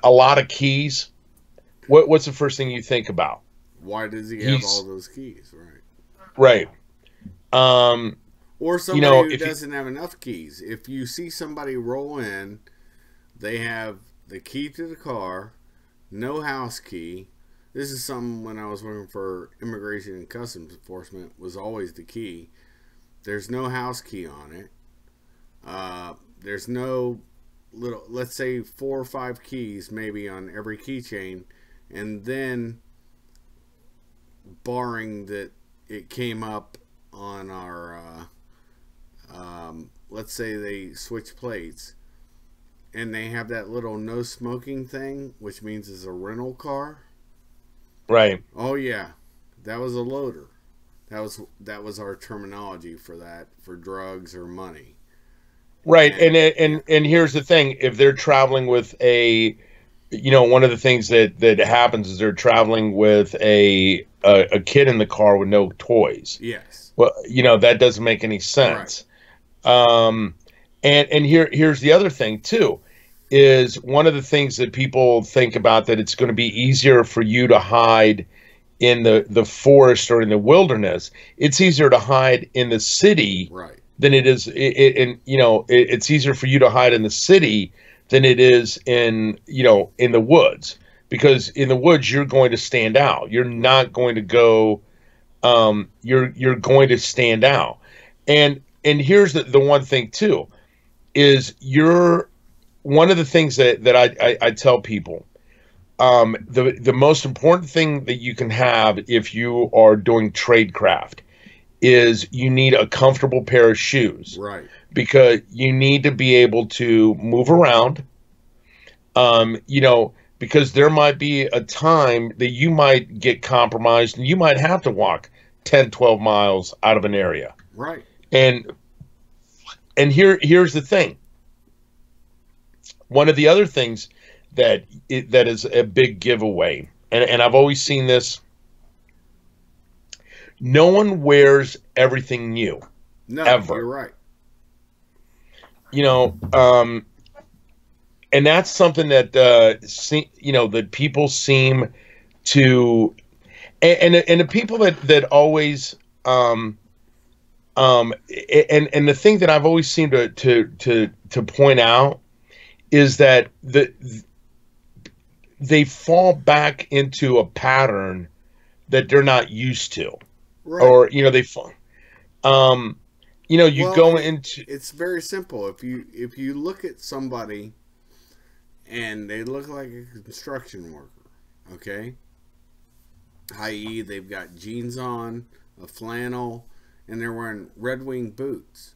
lot of keys, what's the first thing you think about? Why does he have all those keys? Right. Right. Or somebody who doesn't have enough keys. If you see somebody roll in, they have the key to the car, no house key. This is something when I was working for Immigration and Customs Enforcement was always the key. There's no house key on it. There's no little, let's say 4 or 5 keys maybe on every keychain, and then barring that it came up on our let's say they switch plates and they have that little no smoking thing, which means it's a rental car. Right. Oh yeah, that was a loader. That was our terminology for that, for drugs or money. Right. And here's the thing: if they're traveling with one of the things that happens is they're traveling with a kid in the car with no toys. Yes. Well, that doesn't make any sense. Right. And here's the other thing too, is one of the things that people think about, that it's going to be easier for you to hide in the forest or in the wilderness. It's easier to hide in the city, right, than it is it's easier for you to hide in the city than it is in the woods, because in the woods you're going to stand out. You're not going to go you're going to stand out. And here's the one thing too, is one of the things that I tell people, the most important thing that you can have if you are doing tradecraft is you need a comfortable pair of shoes. Right. Because you need to be able to move around. You know, because there might be a time that you might get compromised and you might have to walk 10, 12 miles out of an area. Right. And here's the thing. One of the other things that is a big giveaway, and I've always seen this, no one wears everything new. No, ever. You're right. You know, and that's something that you know, that people seem to, and the people that always and the thing that I've always seemed to point out is that they fall back into a pattern that they're not used to, Right. or you know, they fall. You know, you go into. It's very simple. If you look at somebody and they look like a construction worker, okay, i.e., they've got jeans on, a flannel, and they're wearing Red Wing boots.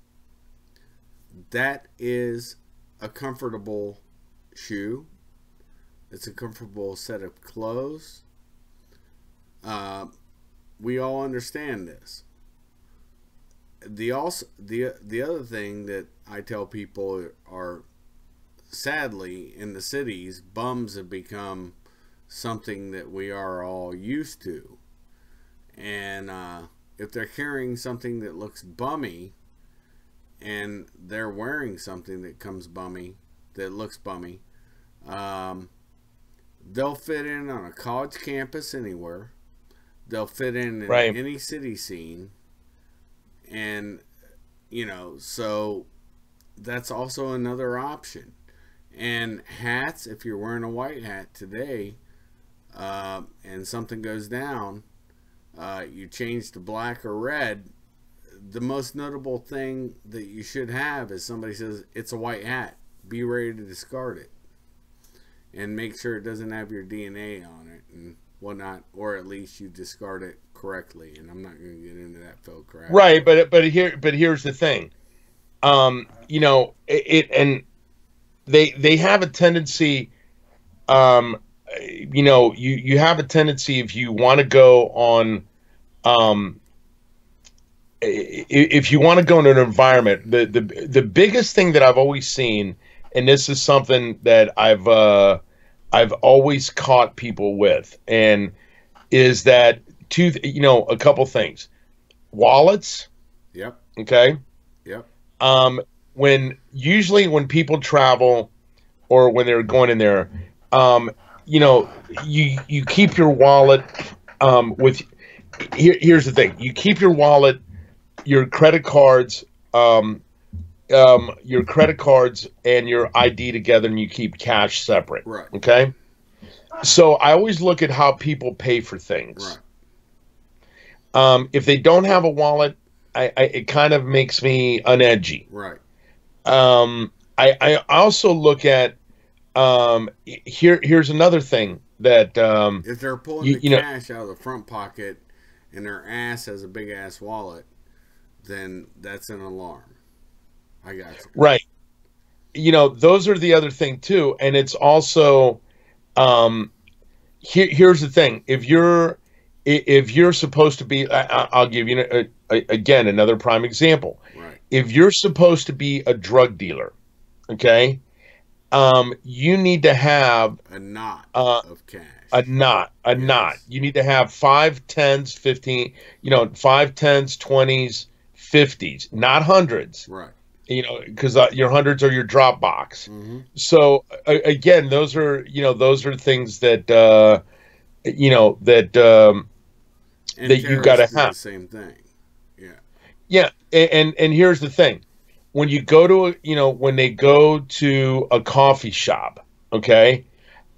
That is a comfortable shoe. It's a comfortable set of clothes. We all understand this. The other thing that I tell people are, sadly, in the cities, bums have become something that we are all used to. And if they're carrying something that looks bummy and they're wearing something that looks bummy, they'll fit in on a college campus anywhere. They'll fit in Right. any city scene. And, you know, so that's also another option. And hats, if you're wearing a white hat today, and something goes down, you change to black or red, the most notable thing that you should have is somebody says, it's a white hat. Be ready to discard it. And make sure it doesn't have your DNA on it and whatnot, or at least you discard it correctly. And I'm not going to get into that faux crap. Right, but here's the thing. You know, and they have a tendency. You know, you have a tendency, if you want to go on, if you want to go in an environment, the biggest thing that I've always seen, and this is something that I've always caught people with, and is that you know, a couple things. Wallets. Yep. Okay. Yep. Usually when people travel or when they're going in there, you know, you keep your wallet with. Here's the thing: you keep your wallet, your credit cards, and your ID together, and you keep cash separate. Right. Okay. So I always look at how people pay for things. Right. If they don't have a wallet, it kind of makes me unedgy. Right. I also look at here's another thing that if they're pulling the cash out of the front pocket and their ass has a big ass wallet, then that's an alarm. I got you. Right. You know, those are the other thing too, and it's also here's the thing: if you're supposed to be, I'll give you again another prime example. Right. If you're supposed to be a drug dealer, okay, you need to have a knot of cash. A knot. You need to have 5, 10s, 15, you know, 5, 10s, 20s, 50s, not hundreds. Right. You know, because your hundreds are your drop box. Mm-hmm. So again, those are things that you know, that you got to have. The same thing. Yeah. Yeah, and here's the thing: when you go to when they go to a coffee shop, okay,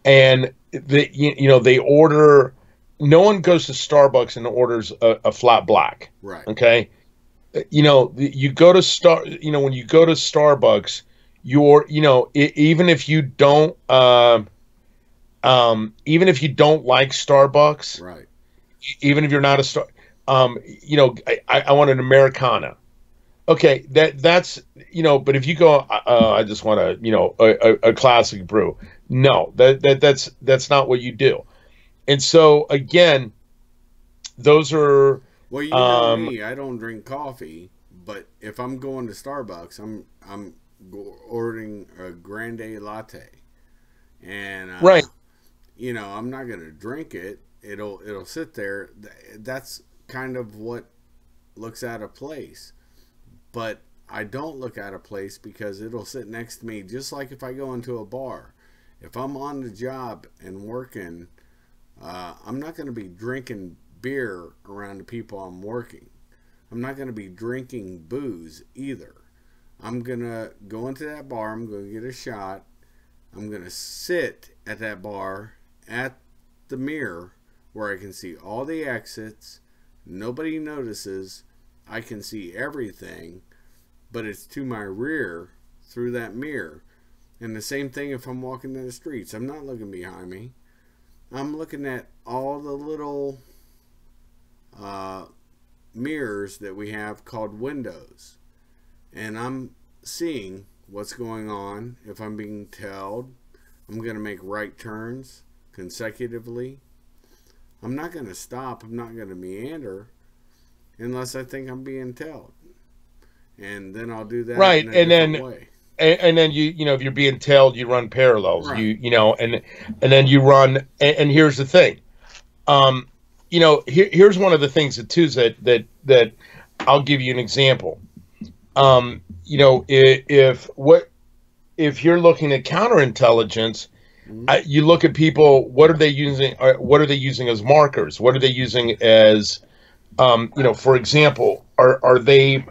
and they order. No one goes to Starbucks and orders a flat black. Right. Okay. You know, you go to when you go to Starbucks, even if you don't like Starbucks, right, even if you're not a I want an Americana. Okay, that's but if you go, I just want to, a classic brew. No, that's not what you do. And so again, those are, Well, you know um, me, I don't drink coffee, but if I'm going to Starbucks, I'm ordering a grande latte, and right, I'm not gonna drink it. It'll sit there. That's kind of what looks out of place. But I don't look out of place because it'll sit next to me, just like if I go into a bar. If I'm on the job and working, I'm not going to be drinking beer around the people I'm working. I'm not going to be drinking booze either. I'm going to go into that bar. I'm going to get a shot. I'm going to sit at that bar at the mirror where I can see all the exits. Nobody notices. I can see everything, but it's to my rear through that mirror. And the same thing if I'm walking down the streets. I'm not looking behind me. I'm looking at all the little mirrors that we have called windows. And I'm seeing what's going on. If I'm being tailed, I'm going to make right turns consecutively. I'm not going to stop. I'm not going to meander unless I think I'm being tailed. And then I'll do that right, in a different way. and then if you're being tailed, you run parallels. Right. And then you run. And here's the thing, here's one of the things that too is that I'll give you an example. If you're looking at counterintelligence, you look at people. What are they using? What are they using as markers? What are they using as, for example, are they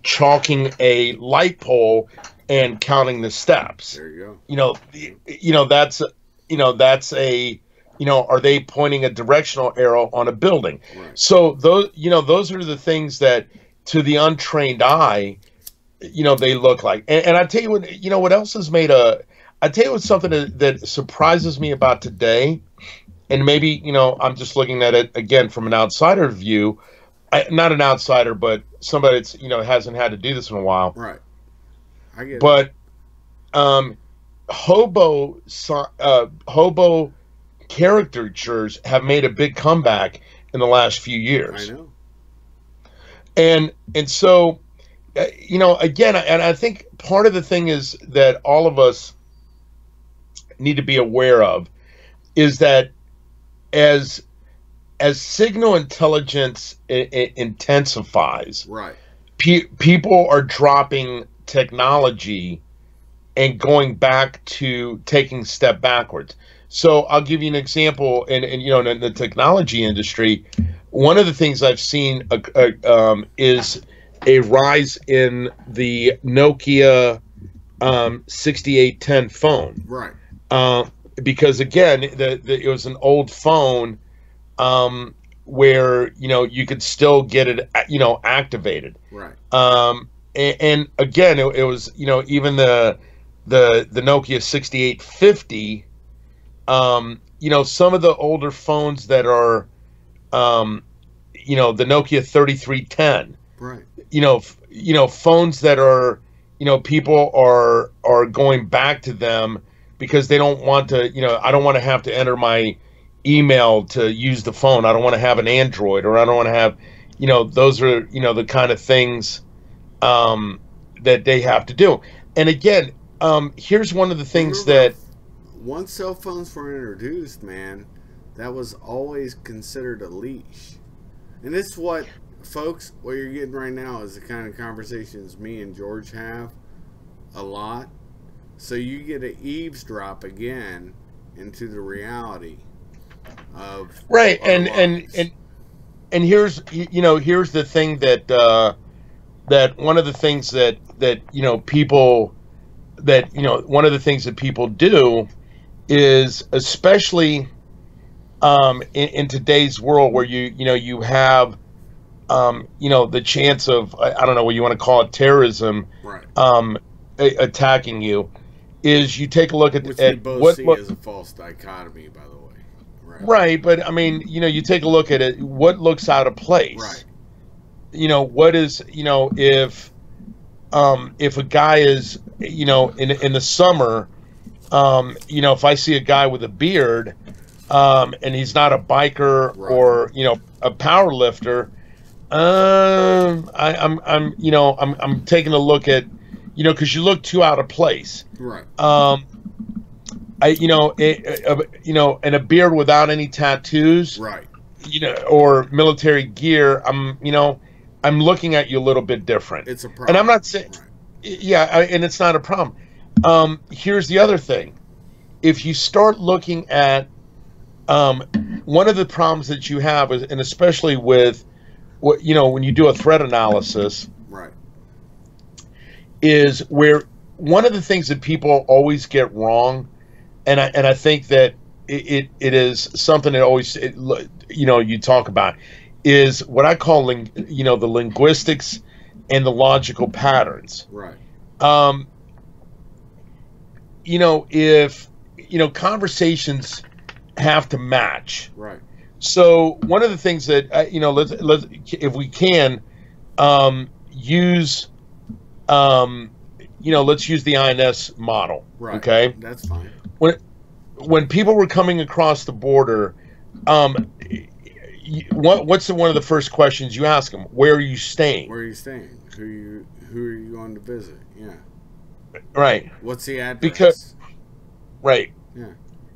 chalking a light pole and counting the steps? There you go. That's a, are they pointing a directional arrow on a building? Right. So those are the things that to the untrained eye, they look like. And I tell you what else has made I tell you what's something that surprises me about today, and maybe, I'm just looking at it again from an outsider view, not an outsider, but somebody that's, hasn't had to do this in a while. Right. I get but, it. Hobo caricatures have made a big comeback in the last few years. I know. And so, again, and I think part of the thing is that all of us need to be aware of is that as signal intelligence intensifies, right, people are dropping technology and going back to taking a step backwards. So I'll give you an example. And in the technology industry, one of the things I've seen is a rise in the Nokia 6810 phone. Right. Because again, it was an old phone where you could still get it activated. Right. And again, it was even the Nokia 6850. Some of the older phones that are the Nokia 3310. Right. Phones that are people are going back to them because they don't want to, I don't want to have to enter my email to use the phone. I don't want to have an Android, or I don't want to have, those are, the kind of things that they have to do. And again, here's one of the things that once cell phones were introduced, man, that was always considered a leash. And this is what, folks, what you're getting right now is the kind of conversations me and George have a lot. So you get to eavesdrop again into the reality of right. And here's here's the thing that one of the things that people one of the things that people do is, especially in today's world where you have the chance of, I don't know what you want to call it, terrorism, right, attacking you, is you take a look at which we both see as a false dichotomy, by the way. Right, but I mean, you take a look at it, what looks out of place. Right. what is, if a guy is, in the summer, if I see a guy with a beard, and he's not a biker Right. or, a power lifter, I'm taking a look at, because you look too out of place. Right. And a beard without any tattoos, Right. or military gear, I'm looking at you a little bit different. It's a problem. And I'm not saying, right. and it's not a problem. Here's the other thing. If you start looking at, one of the problems that you have is, and especially with what, when you do a threat analysis, right, is where one of the things that people always get wrong, and I think that it is something that always, you talk about, is what I call the linguistics and the logical patterns. Right. If conversations have to match. Right. So one of the things that let's if we can use let's use the INS model. Right. Okay. That's fine. When people were coming across the border, what's one of the first questions you ask them? Where are you staying? Where are you staying? Who are you going to visit? Yeah. Right. What's the address?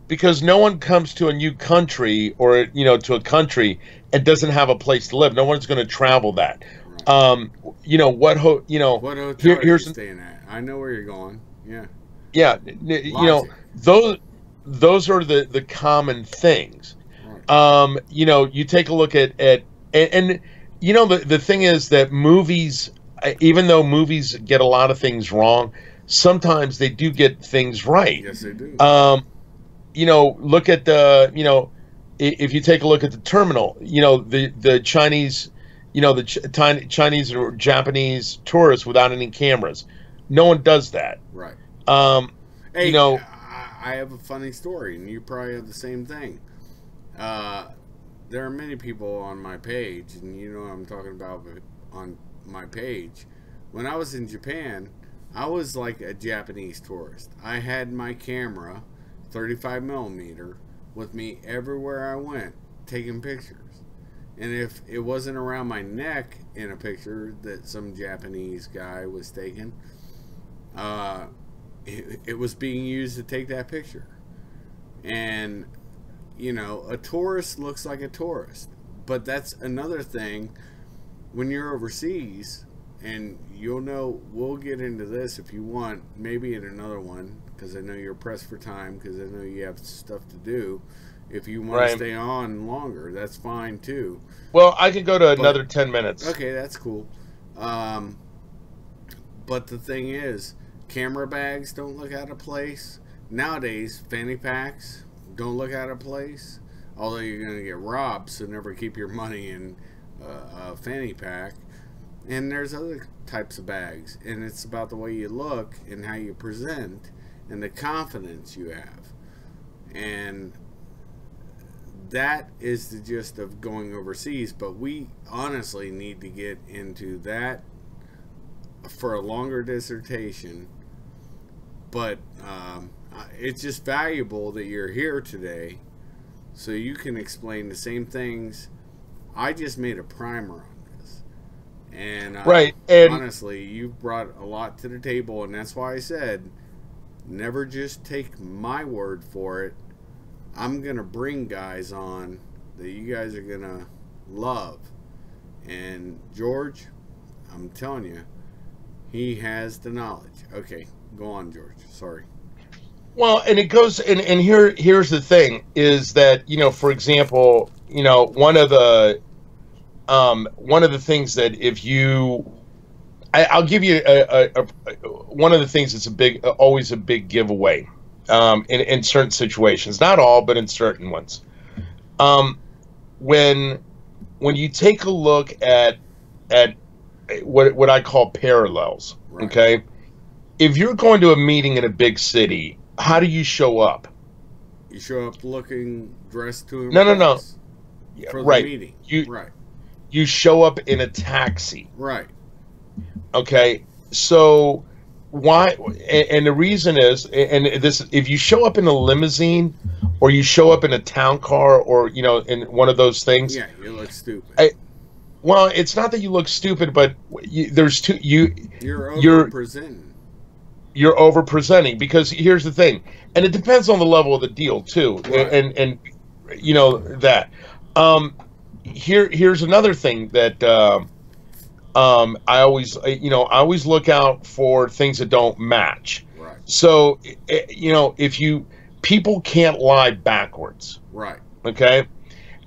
Because no one comes to a new country or to a country and doesn't have a place to live. No one's going to travel that. Right. What hotel are you staying at? I know where you're going. Yeah. Yeah. Those are the common things. Right. You take a look at the thing is that movies, even though movies get a lot of things wrong, sometimes they do get things right. Yes, they do. Look at the, if you take a look at the terminal, the Chinese, Chinese or Japanese tourists without any cameras. No one does that. Right. Hey, I have a funny story, and you probably have the same thing. There are many people on my page, and you know what I'm talking about on my page. When I was in Japan, I was like a Japanese tourist. I had my camera, 35mm, with me everywhere I went, taking pictures. And if it wasn't around my neck in a picture that some Japanese guy was taking, it was being used to take that picture. And a tourist looks like a tourist, but that's another thing when you're overseas. And we'll get into this if you want, maybe in another one, because I know you're pressed for time, because I know you have stuff to do. If you want to stay on longer, that's fine too. Well, I could go to another 10 minutes. Okay, that's cool. But the thing is, camera bags don't look out of place. Nowadays, fanny packs don't look out of place. Although you're going to get robbed, so never keep your money in a fanny pack. And there's other types of bags, and it's about the way you look and how you present and the confidence you have. And that is the gist of going overseas, but we honestly need to get into that for a longer dissertation. But it's just valuable that you're here today so you can explain the same things. I just made a primer on this, and honestly, you've brought a lot to the table, and that's why I said never just take my word for it. I'm gonna bring guys on that you guys are gonna love. And George, I'm telling you, he has the knowledge. Okay, go on, George. Sorry. Well, and it goes, and here's the thing is that, for example, one of the things that if you, I'll give you one of the things that's always a big giveaway, in certain situations, not all, but in certain ones. When you take a look at what I call parallels, right. Okay? If you're going to a meeting in a big city, how do you show up? You show up looking dressed to impress. No. For the right. meeting. Right. you show up in a taxi. Right. Okay, so why? And the reason is, and this, if you show up in a limousine, or you show up in a town car, or in one of those things, yeah, you look stupid. Well, it's not that you look stupid, but there's two. You're over-presenting. You're over-presenting, because here's the thing, and it depends on the level of the deal too, right. and that. Here's another thing that I always look out for things that don't match. Right. So people can't lie backwards. Right. Okay.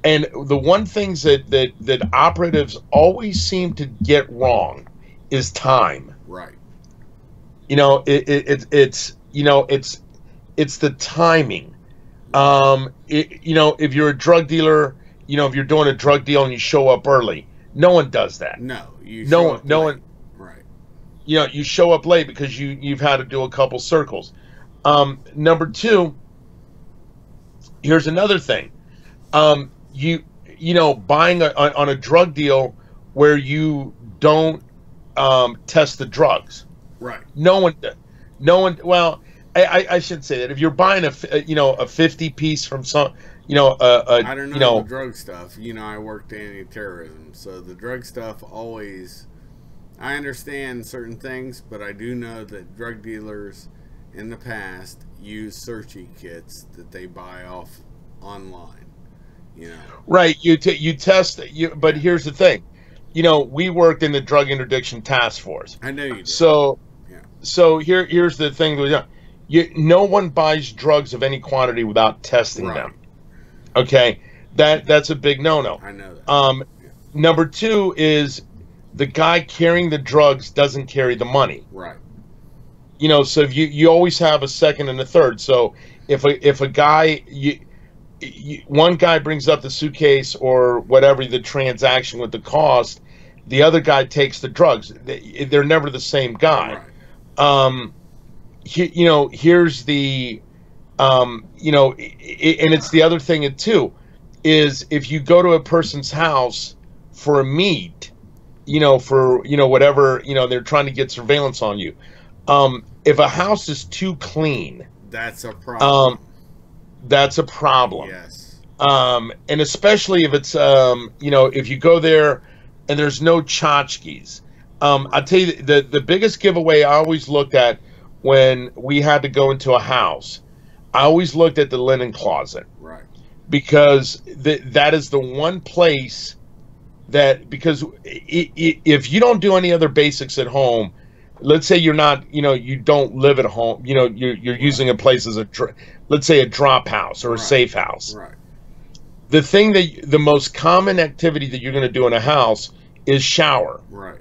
And the one things that operatives always seem to get wrong is time. Right. It's the timing. If you're a drug dealer, if you're doing a drug deal and you show up early, no one does that. No, no one. Right. You show up late because you've had to do a couple circles. Number two, here's another thing. Buying on a drug deal where you don't test the drugs. Right. No one. Well, I shouldn't say that. If you're buying a 50 piece from some, I don't know the drug stuff. I worked anti-terrorism, so the drug stuff always. I understand certain things, but I do know that drug dealers in the past use searchy kits that they buy off online. Right. You test. But here's the thing. We worked in the drug interdiction task force. I know you did. So, yeah. So here's the thing. No one buys drugs of any quantity without testing them. Okay, that's a big no-no. I know that. Number two is the guy carrying the drugs doesn't carry the money. Right. So if you always have a second and a third. So if a guy one guy brings up the suitcase or whatever the transaction with the cost, the other guy takes the drugs. They're never the same guy. Right. Here's the and it's the other thing too, is if you go to a person's house for a meet, for whatever, they're trying to get surveillance on you. If a house is too clean, that's a problem. That's a problem. Yes. And especially if it's if you go there and there's no tchotchkes. I'll tell you the biggest giveaway I always looked at when we had to go into a house, I always looked at the linen closet. Right. Because that is the one place that, because if you don't do any other basics at home, let's say you're not, you don't live at home, you're using a place as let's say a drop house or a safe house. Right. The most common activity that you're going to do in a house is shower. Right.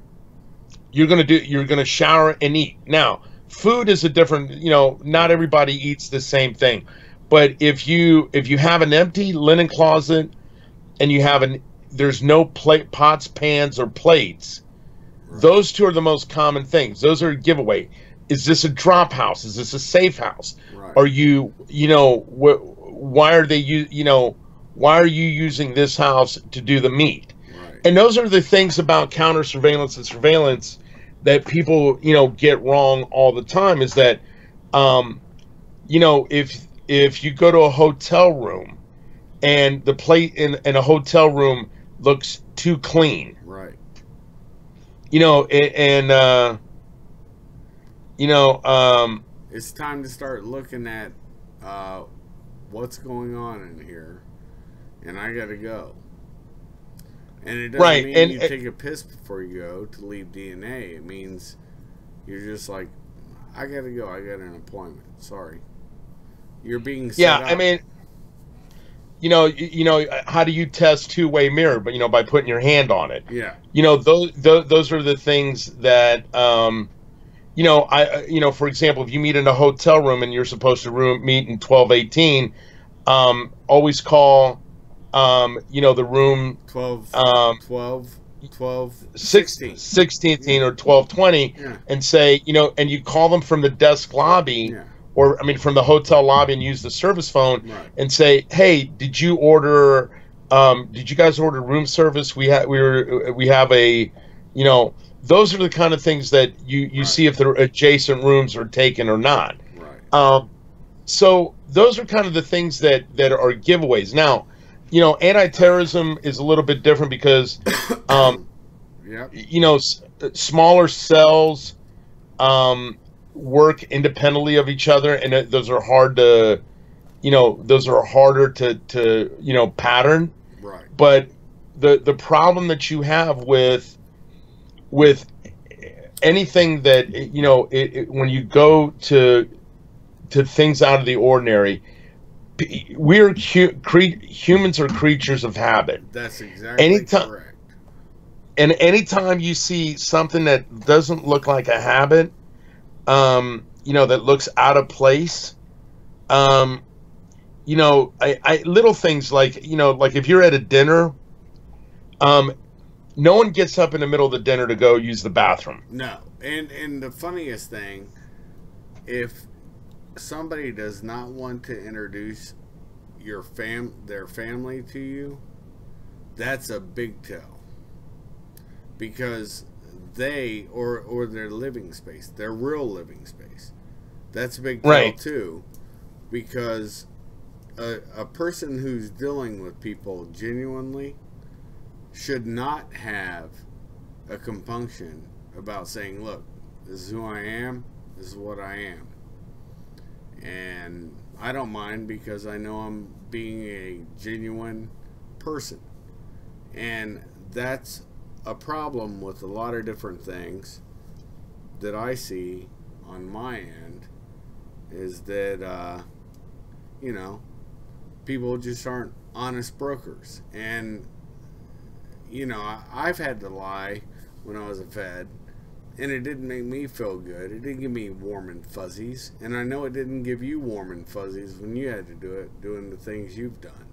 You're going to shower and eat. Now, food is a different, not everybody eats the same thing. But if you have an empty linen closet and there's no pots, pans, or plates, right. Those two are the most common things. Those are a giveaway. Is this a drop house? Is this a safe house? Right. Are you, why are you using this house to do the meet? Right. And those are the things about counter surveillance and surveillance that people, get wrong all the time, is that, if you go to a hotel room and the plate in a hotel room looks too clean. Right. It's time to start looking at what's going on in here, and I gotta go. And it doesn't mean you take a piss before you go to leave DNA. It means you're just like, I gotta go. I got an appointment. Sorry. You're being set up. I mean, how do you test two-way mirror? But by putting your hand on it. Yeah. Those are the things that for example, if you meet in a hotel room and you're supposed to meet in 1218, always call the room 16 or 1220, yeah. And say, and you call them from the desk lobby. Yeah. Or from the hotel lobby, and use the service phone, right. And say, hey, did you order Did you guys order room service? We have a, you know, those are the kind of things that you see if the adjacent rooms are taken or not. Right. So those are kind of the things that are giveaways. Now, you know, anti-terrorism is a little bit different because, Yep. you know, smaller cells work independently of each other, and those are hard to, you know, those are harder to you know, pattern. Right. But the problem that you have with anything that, you know, when you go to things out of the ordinary, humans are creatures of habit. That's exactly correct. And anytime you see something that doesn't look like a habit, you know, that looks out of place, you know, little things like, you know, like if you're at a dinner, no one gets up in the middle of the dinner to go use the bathroom. No. And the funniest thing, if somebody does not want to introduce their family to you, that's a big tell. Because they, or their living space, their real living space, that's a big tell too. Because a person who's dealing with people genuinely should not have a compunction about saying, look, this is who I am, this is what I am. And I don't mind, because I know I'm being a genuine person. And that's a problem with a lot of different things that I see on my end, is that, you know, people just aren't honest brokers. And, you know, I've had to lie when I was a Fed, and it didn't make me feel good. It didn't give me warm and fuzzies. And I know it didn't give you warm and fuzzies when you had to do it, doing the things you've done.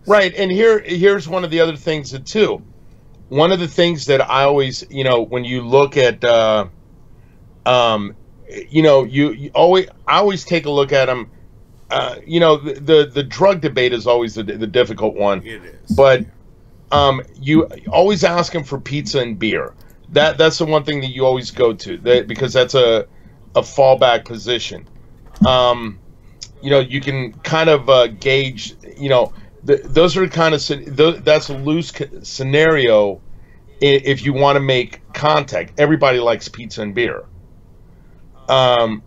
Right. And here's one of the other things that too. One of the things that I always, you know, when you look at, you know, I always take a look at them. You know, the drug debate is always the difficult one. It is. But you always ask them for pizza and beer. That's the one thing that you always go to, because that's a fallback position. You know, you can kind of gauge, you know, those are kind of, that's a loose scenario if you want to make contact. Everybody likes pizza and beer. Are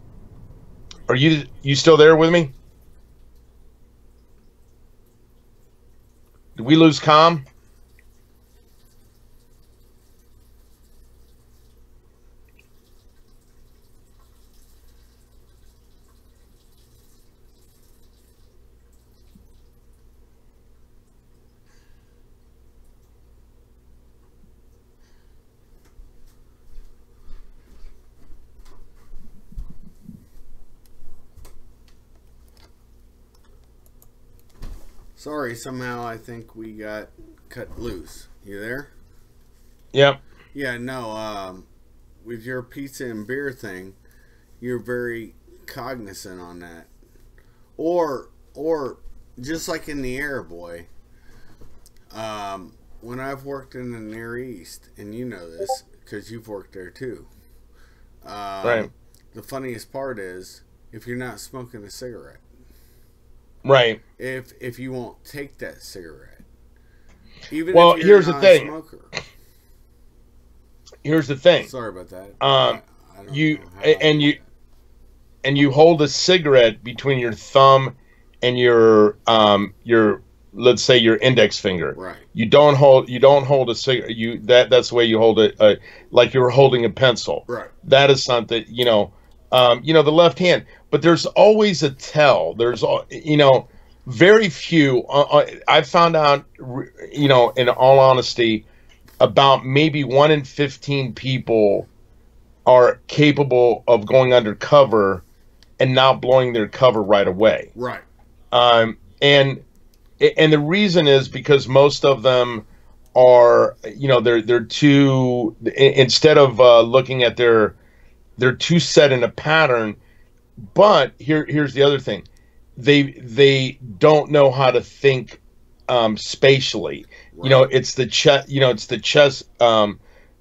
you still there with me? Did we lose comm? Sorry, somehow I think we got cut loose. You there? Yep. Yeah, no, with your pizza and beer thing, you're very cognizant on that. Or just like in the air, boy, when I've worked in the Near East, and you know this because you've worked there too, right. The funniest part is if you're not smoking a cigarette. Right. If you won't take that cigarette. Even well, if you're here's not the thing. A smoker. Here's the thing. Sorry about that. You hold a cigarette between your thumb and your let's say your index finger. Right. You don't hold a cigarette. That's the way you hold it, like you're holding a pencil. Right. That is something, you know, the left hand. But there's always a tell. There's, you know, very few. I found out, you know, in all honesty, about maybe 1 in 15 people are capable of going undercover and not blowing their cover right away. Right. And the reason is because most of them are, you know, they're too, instead of looking at they're too set in a pattern. But here's the other thing. They don't know how to think spatially. Right. You know, it's the chess. You know, it's the chess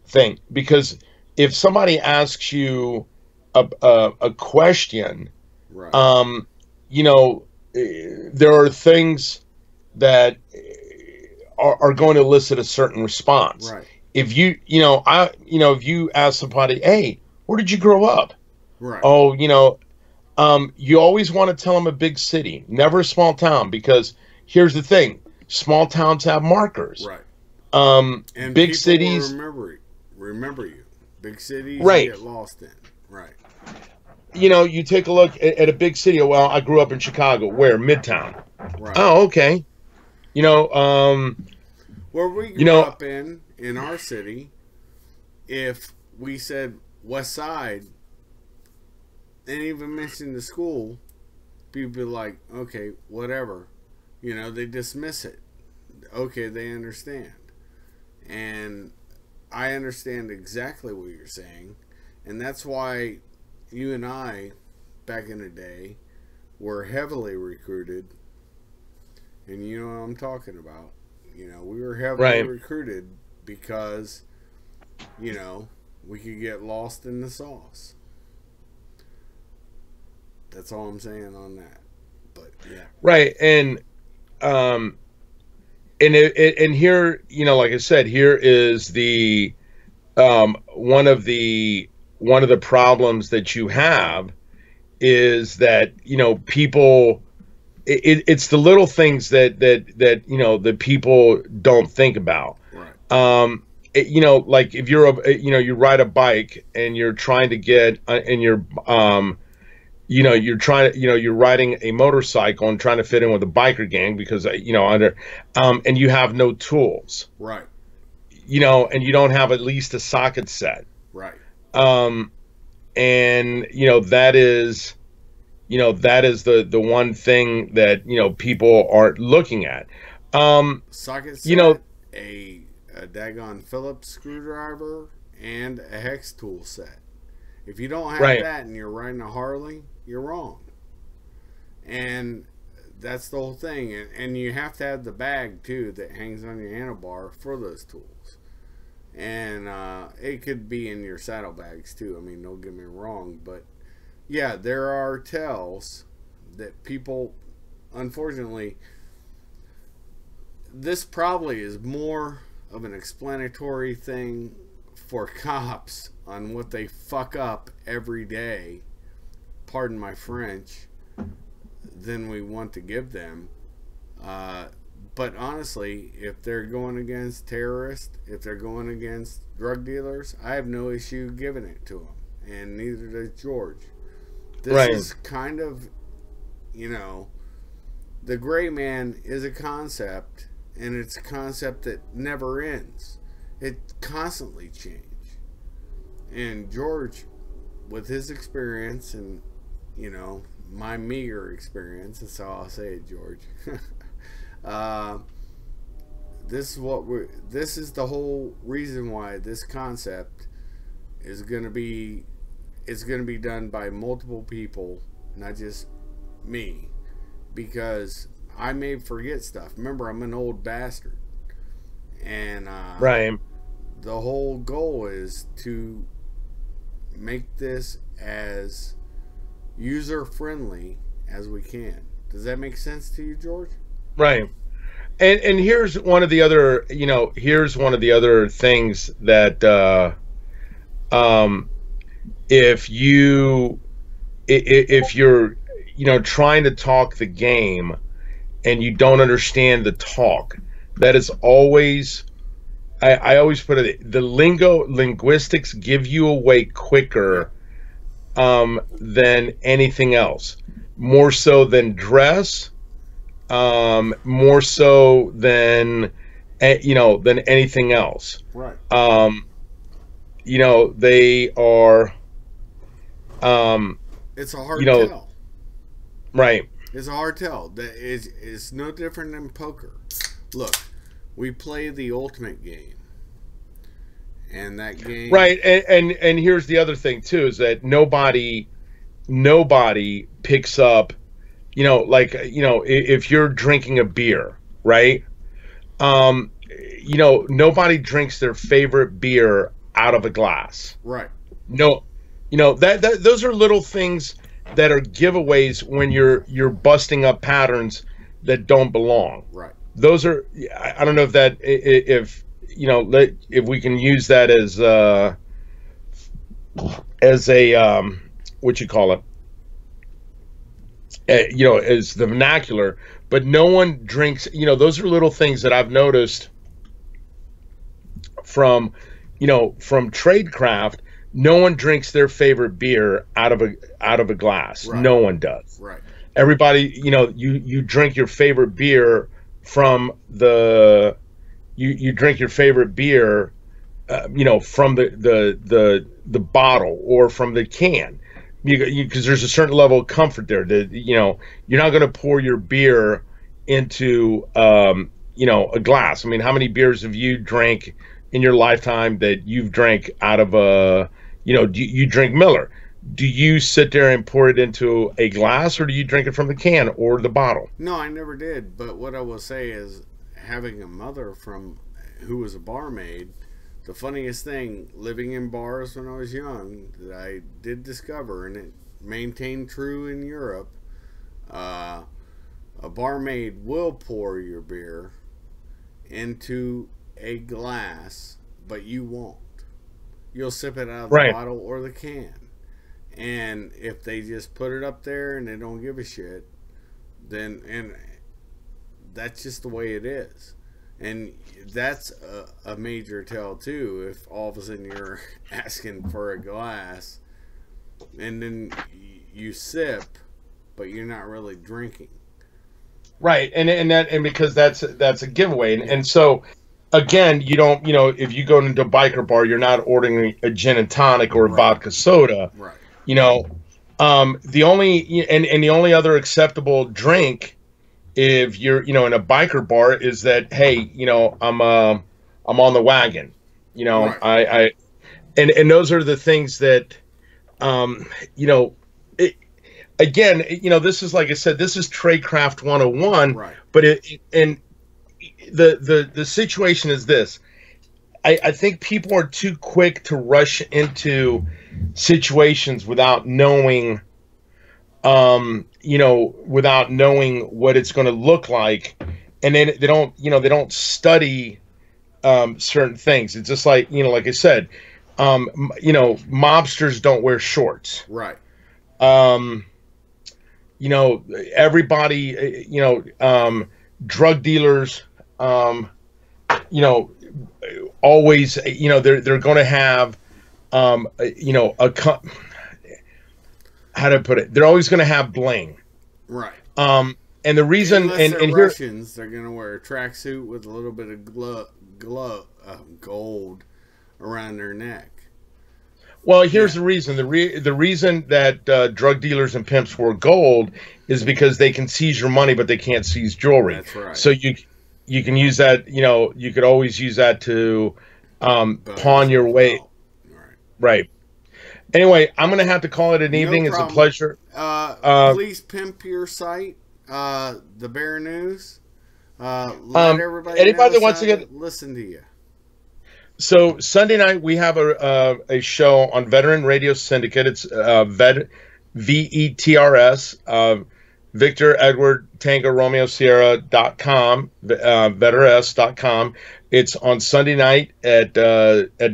thing. Because if somebody asks you a question, Right. you know, there are things that are going to elicit a certain response. Right. If if you ask somebody, hey, where did you grow up? Right. Oh, you always want to tell them a big city, never a small town, because here's the thing: small towns have markers. Right. And Big people cities, will remember you. Big cities, right? you get lost in. Right. You take a look at a big city. Well, I grew up in Chicago. Where? Midtown. Right. Oh, okay. Where we grew up in our city, if we said West Side and even mentioned the school, people be like, okay, whatever. They dismiss it. Okay, they understand. And I understand exactly what you're saying. And that's why you and I, back in the day, were heavily recruited. And you know what I'm talking about. We were heavily recruited because, we could get lost in the sauce. That's all I'm saying on that. But yeah. Right. And here, like I said, here is the one of the problems that you have is that people, it's the little things that people don't think about. Right. Like if you ride a bike and you're trying to get you're riding a motorcycle and trying to fit in with a biker gang because and you have no tools. Right. And you don't have at least a socket set. Right. And that is the one thing that people aren't looking at. Socket set, a daggone Phillips screwdriver, and a hex tool set. If you don't have that and you're riding a Harley, you're wrong. And that's the whole thing. And you have to have the bag too that hangs on your handlebar for those tools. And it could be in your saddlebags too. I mean, don't get me wrong, but yeah, there are tells that people, unfortunately, this probably is more of an explanatory thing for cops on what they fuck up every day, pardon my French, than we want to give them. But honestly, if they're going against terrorists, if they're going against drug dealers, I have no issue giving it to them, and neither does George. This is kind of, the gray man is a concept, and it's a concept that never ends. It constantly changes. And George, with his experience and, my meager experience, that's how I'll say it, George. This is the whole reason why this concept is going to be, it's going to be done by multiple people, not just me, because I may forget stuff. Remember, I'm an old bastard, and the whole goal is to make this as user friendly as we can. Does that make sense to you, George? Right. And here's one of the other, things that if you're trying to talk the game and you don't understand the talk, that is always, I always put it, the linguistics give you away quicker than anything else, more so than dress, more so than anything else. Right. They are. It's a hard tell. Right. It's a hard tell. It's no different than poker. Look, we play the ultimate game. And that game, right, and here's the other thing too, is that nobody picks up, if you're drinking a beer, right, you know, nobody drinks their favorite beer out of a glass. Right. No, you know, that those are little things that are giveaways when you're busting up patterns that don't belong. Right. Those are, I don't know if that, if you know, if we can use that as a what you call it, you know, as the vernacular. But no one drinks, you know, those are little things that I've noticed from, you know, from tradecraft. No one drinks their favorite beer out of a glass. Right. No one does. Right. Everybody, you know, you drink your favorite beer from the you drink your favorite beer, you know, from the bottle or from the can, because there's a certain level of comfort there. That, you know, you're not going to pour your beer into you know, a glass. I mean, how many beers have you drank in your lifetime that you've drank out of a, you know, you drink Miller? Do you sit there and pour it into a glass, or do you drink it from the can or the bottle? No, I never did. But what I will say is, having a mother who was a barmaid, the funniest thing, living in bars when I was young, that I did discover, and it maintained true in Europe, a barmaid will pour your beer into a glass, but you won't. You'll sip it out of the bottle or the can. And if they just put it up there and they don't give a shit, then, and that's just the way it is. And that's a major tell too, if all of a sudden you're asking for a glass and then you sip, but you're not really drinking. Right. And because that's a giveaway. And so again, you don't, you know, if you go into a biker bar, you're not ordering a gin and tonic or a vodka soda. Right. You know, the only other acceptable drink, if you're, you know, in a biker bar, is that, hey, you know, I'm on the wagon, you know. Right. And those are the things that, you know, again, you know, this is, like I said, this is Tradecraft 101. Right. But the situation is this. I think people are too quick to rush into situations without knowing, you know, without knowing what it's going to look like, and then they don't study certain things. It's just like, you know, like I said, you know, mobsters don't wear shorts. Right. You know, everybody, you know, drug dealers, you know, always, you know, they're going to have, you know, how to put it? They're always going to have bling. Right. And the reason, unless and here, Russians, they're going to wear a tracksuit with a little bit of gold around their neck. Well, here's the reason. The reason that drug dealers and pimps wear gold is because they can seize your money, but they can't seize jewelry. That's right. So you can use that, you know, you could always use that to pawn your way. Right. Anyway, I'm going to have to call it an evening. It's a pleasure. Please pimp your site, the Bear News. Let everybody that wants to get listen to you. So Sunday night we have a show on Veteran Radio Syndicate. It's VETRS, Victor Edward Tango Romeo Sierra.com, VETRS.com. It's on Sunday night at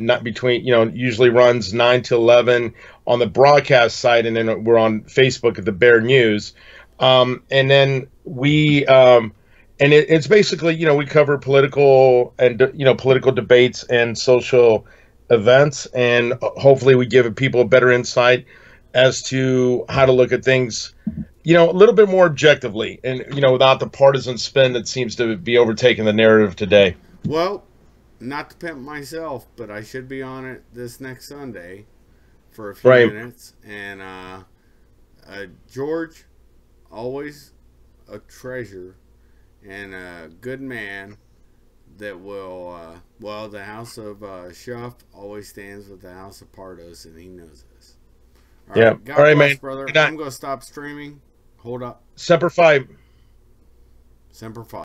not between, you know, usually runs 9 to 11 on the broadcast site, and then we're on Facebook at the Bear News. And then we and it's basically, you know, we cover political and, you know, political debates and social events, and hopefully we give people a better insight as to how to look at things, you know, a little bit more objectively, and, you know, without the partisan spin that seems to be overtaking the narrative today. Well, not to pimp myself, but I should be on it this next Sunday for a few minutes. And George, always a treasure and a good man that will, well, the house of Schuff always stands with the house of Pardos, and he knows this. All right, God bless, man. Brother. I'm going to stop streaming. Hold up. Semper Fi. Semper Fi.